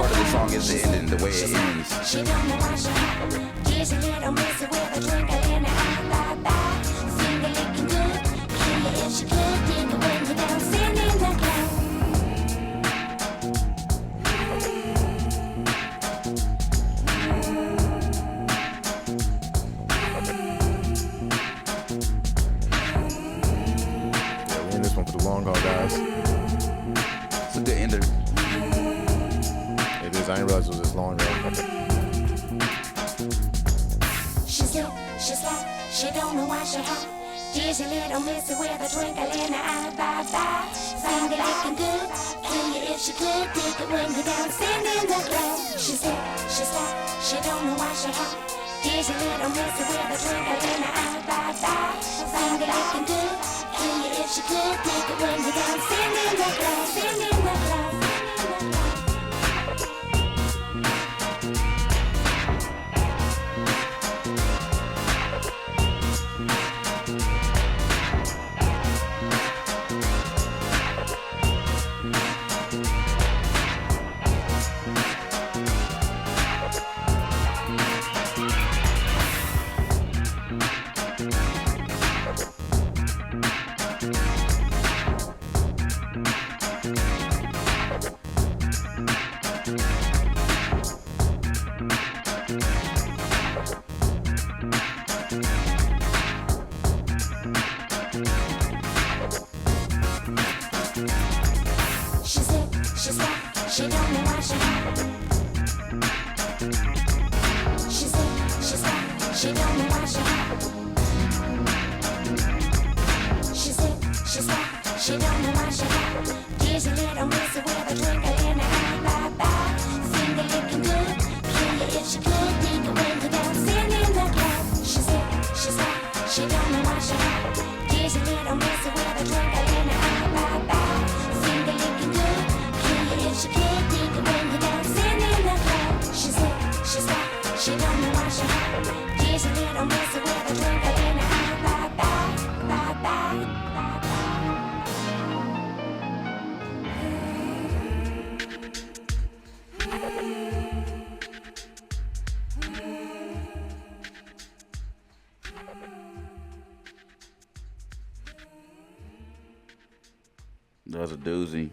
part of the song is the ending, the way it ends. She don't know why she hot. Gives a little missy with a twinkle in her eye. Bye-bye. Finger licking good. Kill you if she could. Dig it when you're dancing in the club. Yeah, we in this one for the long haul, guys. It's a good ender. It is. I didn't realize it was this long, though. She's lit, she's hot, she don't know why she hot. Dizzy little missy with a twinkle in her eye. Bye-bye. Finger licking good. Kill you if she could. Dig it when you're dancing in the club. She's lit, she's hot, she don't know why she hot. Dizzy little missy with a twinkle in her eye. Bye-bye. Finger licking good. Kill you if she could. Dig it when you're dancing in the club. Sing in the club. She's lit, she's hot, she don't know why she hot. She's lit, she's hot, she don't know why she hot. She's lit, she's hot, she don't know why she hot. Gives a little missy with a twinkle in her eye. Bye-bye. Finger licking good. Kill you if she could. Dig it when you're dancing in the club. She's lit, she's hot, she don't know why she hot. Gives a little missy with a twinkle in her eye. Bye-bye. Finger licking good. Kill you if she could. Dig it when you're dancing in the club. She's lit, she's hot, she don't know why she hot. Gives a little missy with a twinkle in her eye. Bye-bye. Bye-bye. That was a doozy.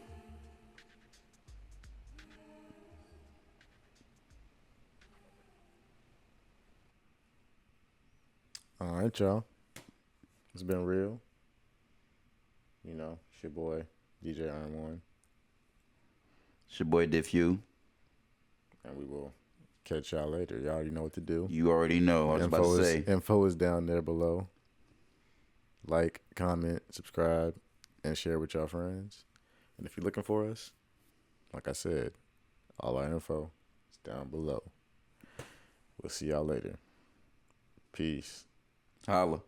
All right, y'all. It's been real. You know, it's your boy, DJ Ern1. It's your boy, Diff Hue. And we will catch y'all later. Y'all already know what to do. You already know. I was about to say. Info is down there below. Like, comment, subscribe, and share with y'all friends. And if you're looking for us, like I said, all our info is down below. We'll see y'all later. Peace. Holla.